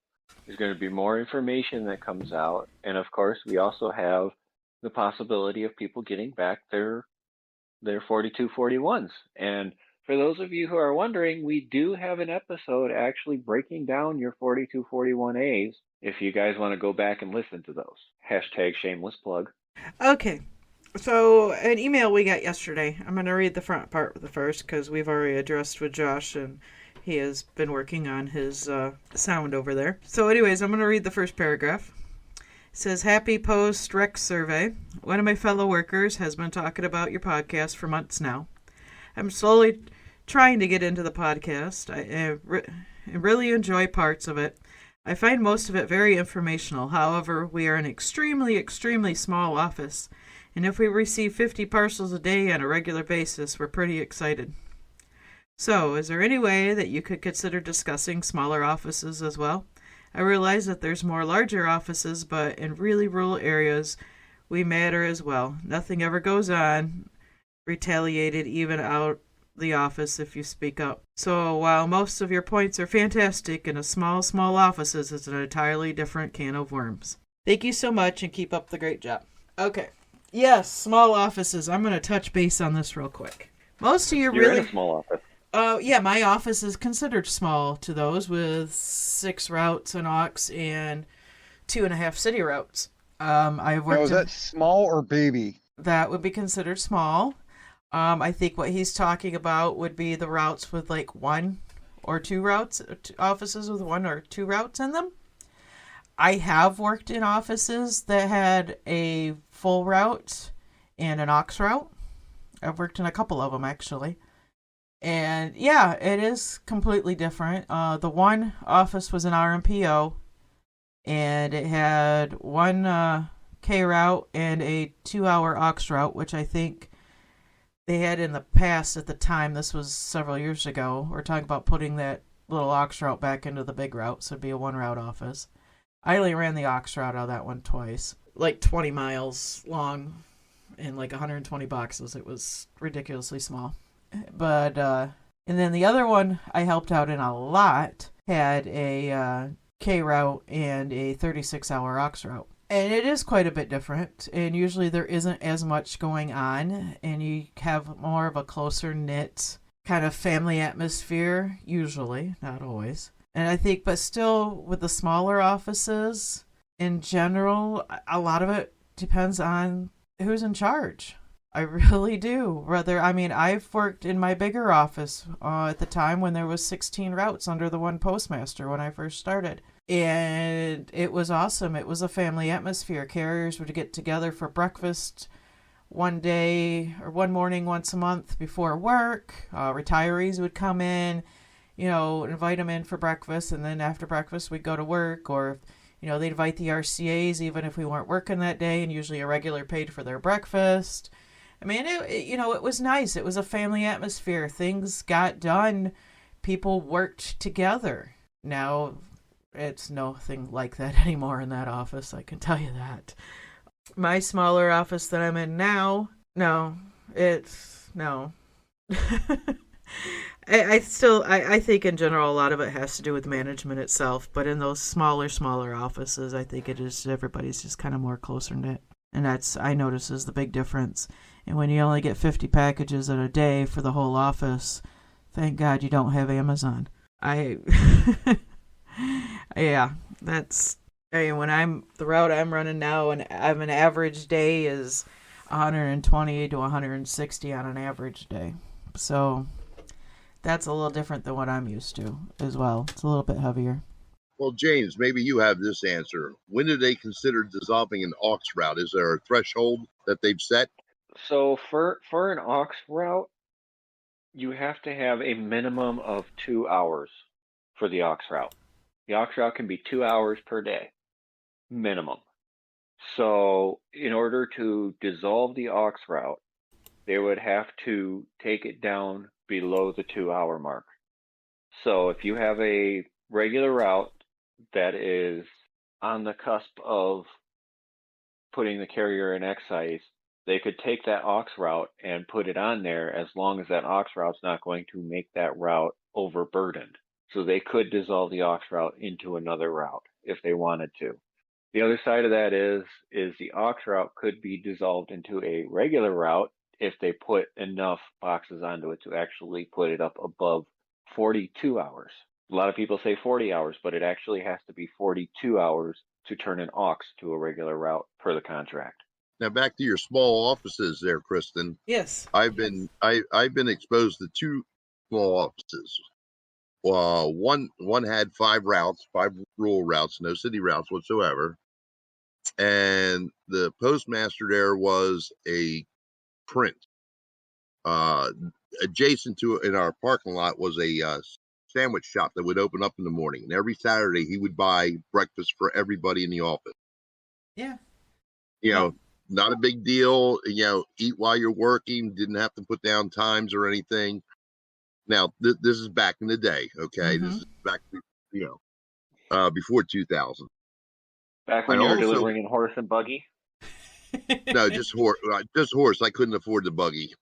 There's going to be more information that comes out. And of course, we also have the possibility of people getting back their 4241s. And for those of you who are wondering, we do have an episode actually breaking down your 4241As if you guys want to go back and listen to those. # shameless plug. Okay. So, an email we got yesterday. I'm going to read the front part the first because we've already addressed with Josh and he has been working on his sound over there. So, anyways, I'm going to read the first paragraph. It says, Happy post-rec survey. One of my fellow workers has been talking about your podcast for months now. I'm slowly trying to get into the podcast. I really enjoy parts of it. I find most of it very informational. However, we are an extremely, extremely small office. And if we receive 50 parcels a day on a regular basis, we're pretty excited. So, is there any way that you could consider discussing smaller offices as well? I realize that there's more larger offices, but in really rural areas, we matter as well. Nothing ever goes on retaliated even out the office if you speak up. So, while most of your points are fantastic, in a small offices, it's an entirely different can of worms. Thank you so much and keep up the great job. Okay. Yes, small offices. I'm going to touch base on this real quick. Most of You're really... in a small office. Yeah, my office is considered small to those with 6 routes and aux and 2.5 city routes. I've worked. Now, is that small or baby? That would be considered small. I think what he's talking about would be the routes with like 1 or 2 routes, offices with 1 or 2 routes in them. I have worked in offices that had a full route and an aux route. I've worked in a couple of them, actually. And, yeah, it is completely different. The one office was an RMPO, and it had 1 K route and a 2-hour aux route, which I think they had in the past at the time. This was several years ago. We're talking about putting that little aux route back into the big route, so it'd be a 1-route office. I only ran the aux route out of that one twice. Like 20 miles long and like 120 boxes. It was ridiculously small. But, and then the other one I helped out in a lot had a K route and a 36-hour aux route. And it is quite a bit different. And usually there isn't as much going on. And you have more of a closer knit kind of family atmosphere, usually, not always. And I think, but still, with the smaller offices, in general, a lot of it depends on who's in charge. I really do. I've worked in my bigger office at the time when there was 16 routes under the one postmaster when I first started. And it was awesome. It was a family atmosphere. Carriers would get together for breakfast one day or one morning once a month before work. Retirees would come in, invite them in for breakfast, and then after breakfast we'd go to work, or, they'd invite the RCAs even if we weren't working that day, and usually a regular paid for their breakfast. I mean, it was nice. It was a family atmosphere. Things got done. People worked together. Now, it's nothing like that anymore in that office, I can tell you that. My smaller office that I'm in now, no. I think in general a lot of it has to do with management itself, but in those smaller offices, I think it is everybody's just kind of more closer knit, and that's, I notice, is the big difference. And when you only get 50 packages in a day for the whole office, thank God you don't have Amazon. When the route I'm running now, and I'm an average day is 120 to 160 on an average day. So that's a little different than what I'm used to as well. It's a little bit heavier. Well, James, maybe you have this answer. When do they consider dissolving an aux route? Is there a threshold that they've set? So for an aux route, you have to have a minimum of 2 hours for the aux route. The aux route can be 2 hours per day, minimum. So in order to dissolve the aux route, they would have to take it down below the 2-hour mark. So if you have a regular route that is on the cusp of putting the carrier in excise, they could take that aux route and put it on there as long as that aux route's not going to make that route overburdened. So they could dissolve the aux route into another route if they wanted to. The other side of that is the aux route could be dissolved into a regular route if they put enough boxes onto it to actually put it up above 42 hours. A lot of people say 40 hours, but it actually has to be 42 hours to turn an aux to a regular route per the contract. Now back to your small offices there, Kristen. Yes. I've been exposed to two small offices. One had 5 routes, 5 rural routes, no city routes whatsoever. And the postmaster there was a print. Adjacent to it in our parking lot was a sandwich shop that would open up in the morning. And every Saturday he would buy breakfast for everybody in the office. Yeah. You know, not a big deal. You know, eat while you're working. Didn't have to put down times or anything. Now, this is back in the day, okay? This is back, before 2000. Back when you were delivering in horse and buggy? No, just horse. I couldn't afford the buggy.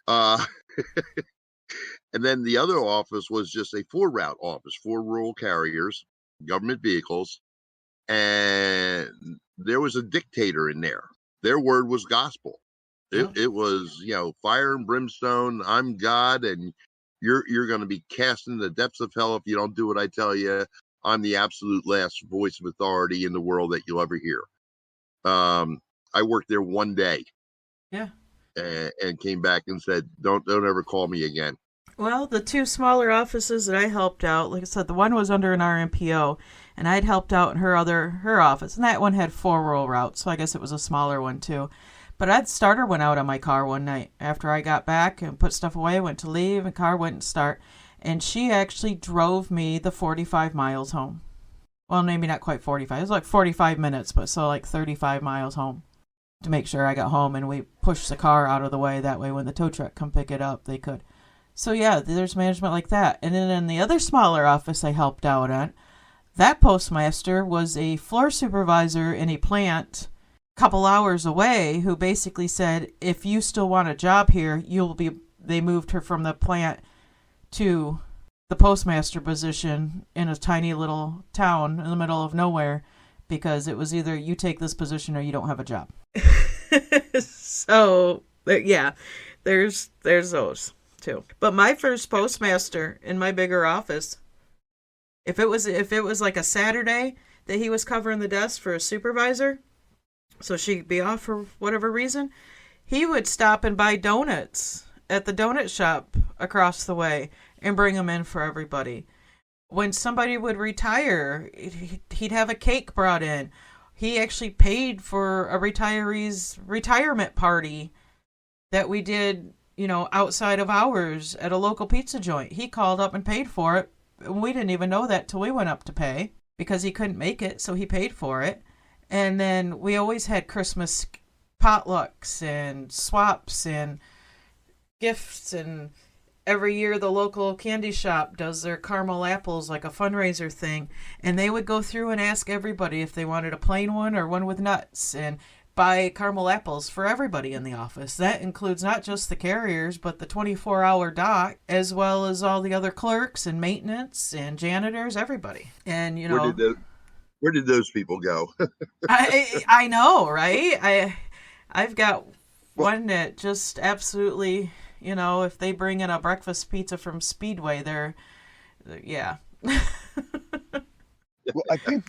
And then the other office was just a 4-route office, 4 rural carriers, government vehicles. And there was a dictator in there. Their word was gospel. It was, fire and brimstone. I'm God, and you're going to be cast in the depths of hell if you don't do what I tell you. I'm the absolute last voice of authority in the world that you'll ever hear. I worked there one day. Yeah. And came back and said, don't ever call me again. Well, the 2 smaller offices that I helped out, like I said, the one was under an RMPO, and I'd helped out in her office, and that one had 4 rural routes, so I guess it was a smaller one too. But I'd starter went out on my car one night after I got back and put stuff away, went to leave, and car wouldn't start. And she actually drove me the 45 miles home. Well, maybe not quite 45. It was like 45 minutes, but so like 35 miles home to make sure I got home. And we pushed the car out of the way. That way when the tow truck come pick it up, they could. So yeah, there's management like that. And then in the other smaller office I helped out at, that postmaster was a floor supervisor in a plant couple hours away who basically said, if you still want a job here, they moved her from the plant to the postmaster position in a tiny little town in the middle of nowhere, because it was either you take this position or you don't have a job. So yeah, there's those too. But my first postmaster in my bigger office, if it was like a Saturday that he was covering the desk for a supervisor, so she'd be off for whatever reason, he would stop and buy donuts at the donut shop across the way and bring them in for everybody. When somebody would retire, he'd have a cake brought in. He actually paid for a retiree's retirement party that we did, outside of hours at a local pizza joint. He called up and paid for it. And we didn't even know that till we went up to pay, because he couldn't make it, so he paid for it. And then we always had Christmas potlucks and swaps and gifts, and every year the local candy shop does their caramel apples like a fundraiser thing, and they would go through and ask everybody if they wanted a plain one or one with nuts, and buy caramel apples for everybody in the office. That includes not just the carriers, but the 24-hour doc, as well as all the other clerks and maintenance and janitors, everybody. And where did those people go? I know, right? I've got one that just absolutely, if they bring in a breakfast pizza from Speedway, yeah. Well, I think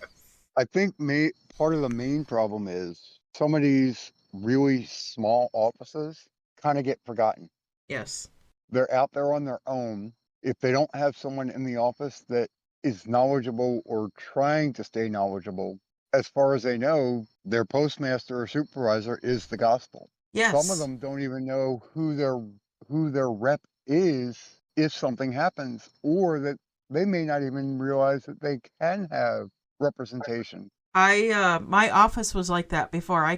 part of the main problem is some of these really small offices kind of get forgotten. Yes. They're out there on their own. If they don't have someone in the office that is knowledgeable or trying to stay knowledgeable, as far as they know, their postmaster or supervisor is the gospel. Yes. Some of them don't even know who their rep is if something happens, or that they may not even realize that they can have representation. My office was like that before I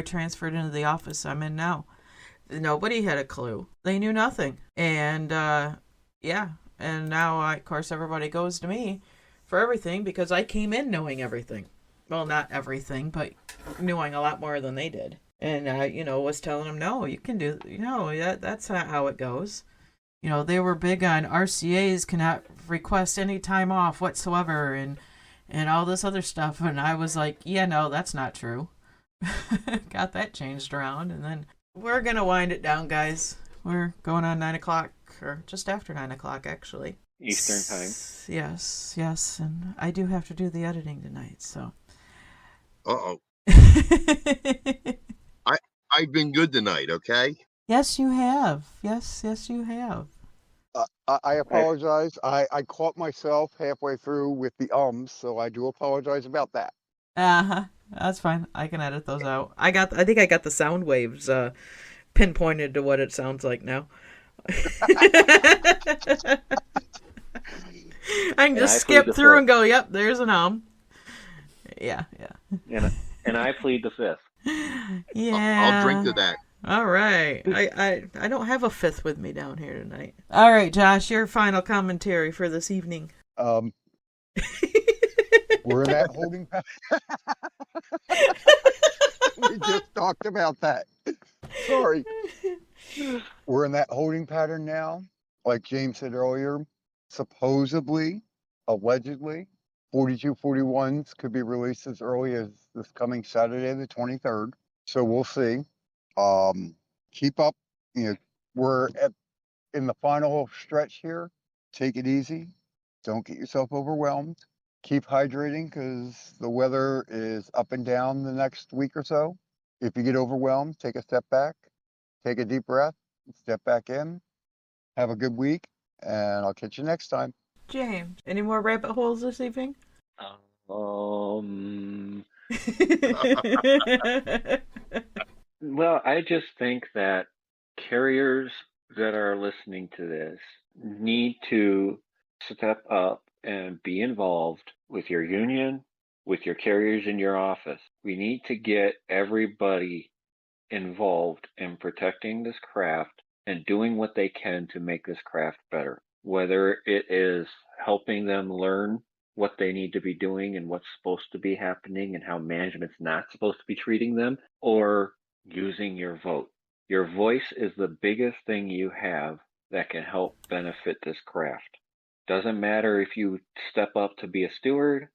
transferred into the office I'm in now. Nobody had a clue. They knew nothing. And, yeah. And now, of course, everybody goes to me for everything because I came in knowing everything. Well, not everything, but knowing a lot more than they did. And, was telling them, no, you can do, that's not how it goes. They were big on RCAs cannot request any time off whatsoever and all this other stuff. And I was like, yeah, no, that's not true. Got that changed around. And then we're going to wind it down, guys. We're going on 9 o'clock, or just after 9 o'clock, actually. Eastern time. Yes. And I do have to do the editing tonight, so. Uh-oh. I've been good tonight, okay? Yes, you have. Yes, you have. I apologize. I caught myself halfway through with the so I do apologize about that. Uh-huh. That's fine. I can edit those out. I think I got the sound waves pinpointed to what it sounds like now. I can just skip through and go, yep, there's an Yeah. And I plead the fifth. Yeah. I'll drink to that. All right. I don't have a fifth with me down here tonight. All right, Josh, your final commentary for this evening. We're in that holding pattern. We just talked about that. Sorry. We're in that holding pattern now. Like James said earlier, supposedly, allegedly, 4241s could be released as early as this coming Saturday, the 23rd. So we'll see. Keep up. We're in the final stretch here. Take it easy. Don't get yourself overwhelmed. Keep hydrating because the weather is up and down the next week or so. If you get overwhelmed, take a step back, take a deep breath, step back in. Have a good week, and I'll catch you next time. James, any more rabbit holes this evening? Well, I just think that carriers that are listening to this need to step up and be involved with your union, with your carriers in your office. We need to get everybody involved in protecting this craft and doing what they can to make this craft better. Whether it is helping them learn what they need to be doing and what's supposed to be happening and how management's not supposed to be treating them, or using your vote. Your voice is the biggest thing you have that can help benefit this craft. Doesn't matter if you step up to be a steward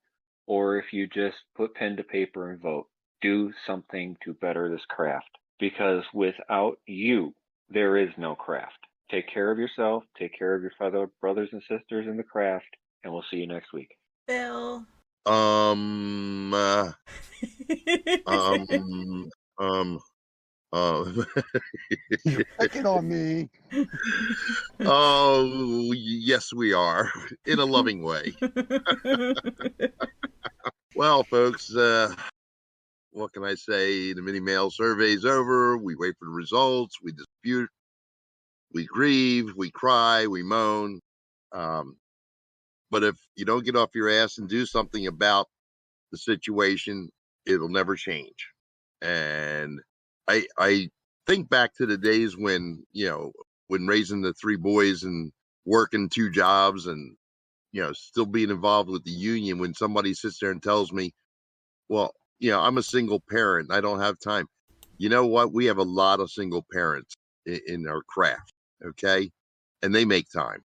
or if you just put pen to paper and vote. Do something to better this craft, because without you, there is no craft. Take care of yourself, take care of your fellow brothers and sisters in the craft, and we'll see you next week. Bill. You're picking on me. Oh, yes, we are, in a loving way. Well, folks, what can I say? The mini mail survey's over. We wait for the results. We dispute. We grieve. We cry. We moan. But if you don't get off your ass and do something about the situation, it'll never change. And I think back to the days when, when raising the three boys and working two jobs and, still being involved with the union, when somebody sits there and tells me, well, I'm a single parent. I don't have time. You know what? We have a lot of single parents in our craft. Okay. And they make time.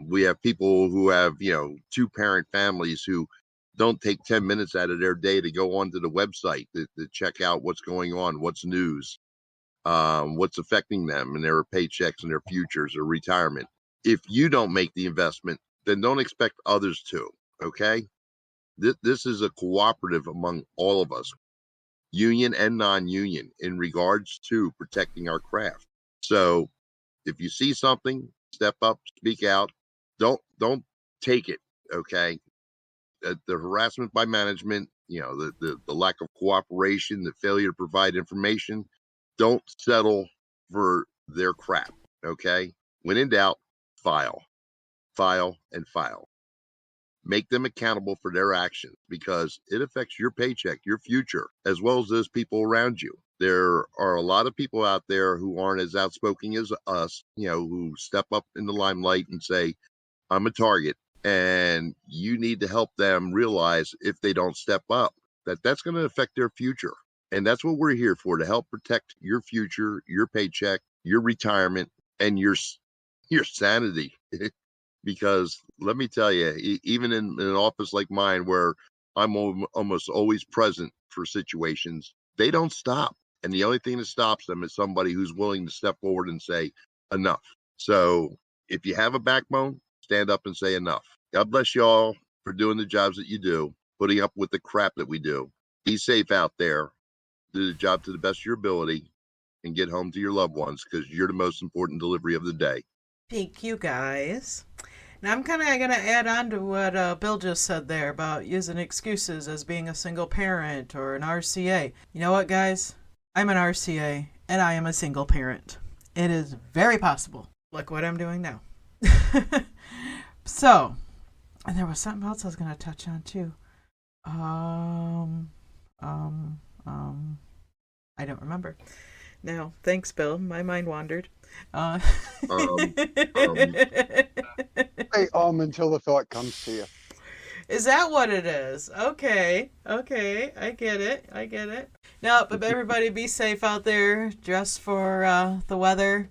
We have people who have, two parent families who don't take 10 minutes out of their day to go onto the website to check out what's going on, what's news, what's affecting them and their paychecks and their futures or retirement. If you don't make the investment, then don't expect others to. Okay. This is a cooperative among all of us, union and non-union, in regards to protecting our craft. So if you see something, step up, speak out. Don't take it. Okay. The harassment by management, the lack of cooperation, the failure to provide information. Don't settle for their crap. Okay. When in doubt, file, and file. Make them accountable for their actions, because it affects your paycheck, your future, as well as those people around you. There are a lot of people out there who aren't as outspoken as us, who step up in the limelight and say, I'm a target. And you need to help them realize, if they don't step up, that's going to affect their future. And that's what we're here for, to help protect your future, your paycheck, your retirement, and your sanity. Because let me tell you, even in an office like mine, where I'm almost always present for situations, they don't stop. And the only thing that stops them is somebody who's willing to step forward and say, enough. So if you have a backbone, stand up and say enough. God bless you all for doing the jobs that you do, putting up with the crap that we do. Be safe out there. do the job to the best of your ability, and get home to your loved ones, because you're the most important delivery of the day. Thank you, guys. Now, I'm kind of going to add on to what Bill just said there about using excuses as being a single parent or an RCA. You know what, guys? I'm an RCA, and I am a single parent. It is very possible. Look what I'm doing now. So, and there was something else I was going to touch on, too. I don't remember. Now, thanks, Bill. My mind wandered. Say until the thought comes to you. Is that what it is? Okay. I get it. Now, but everybody be safe out there. Dress for the weather.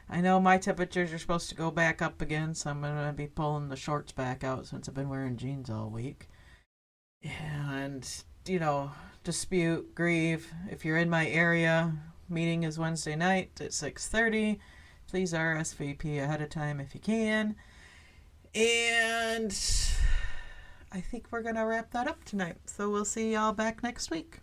I know my temperatures are supposed to go back up again, so I'm going to be pulling the shorts back out since I've been wearing jeans all week. And, dispute, grieve. If you're in my area, meeting is Wednesday night at 6:30. Please RSVP ahead of time if you can. And I think we're going to wrap that up tonight. So we'll see y'all back next week.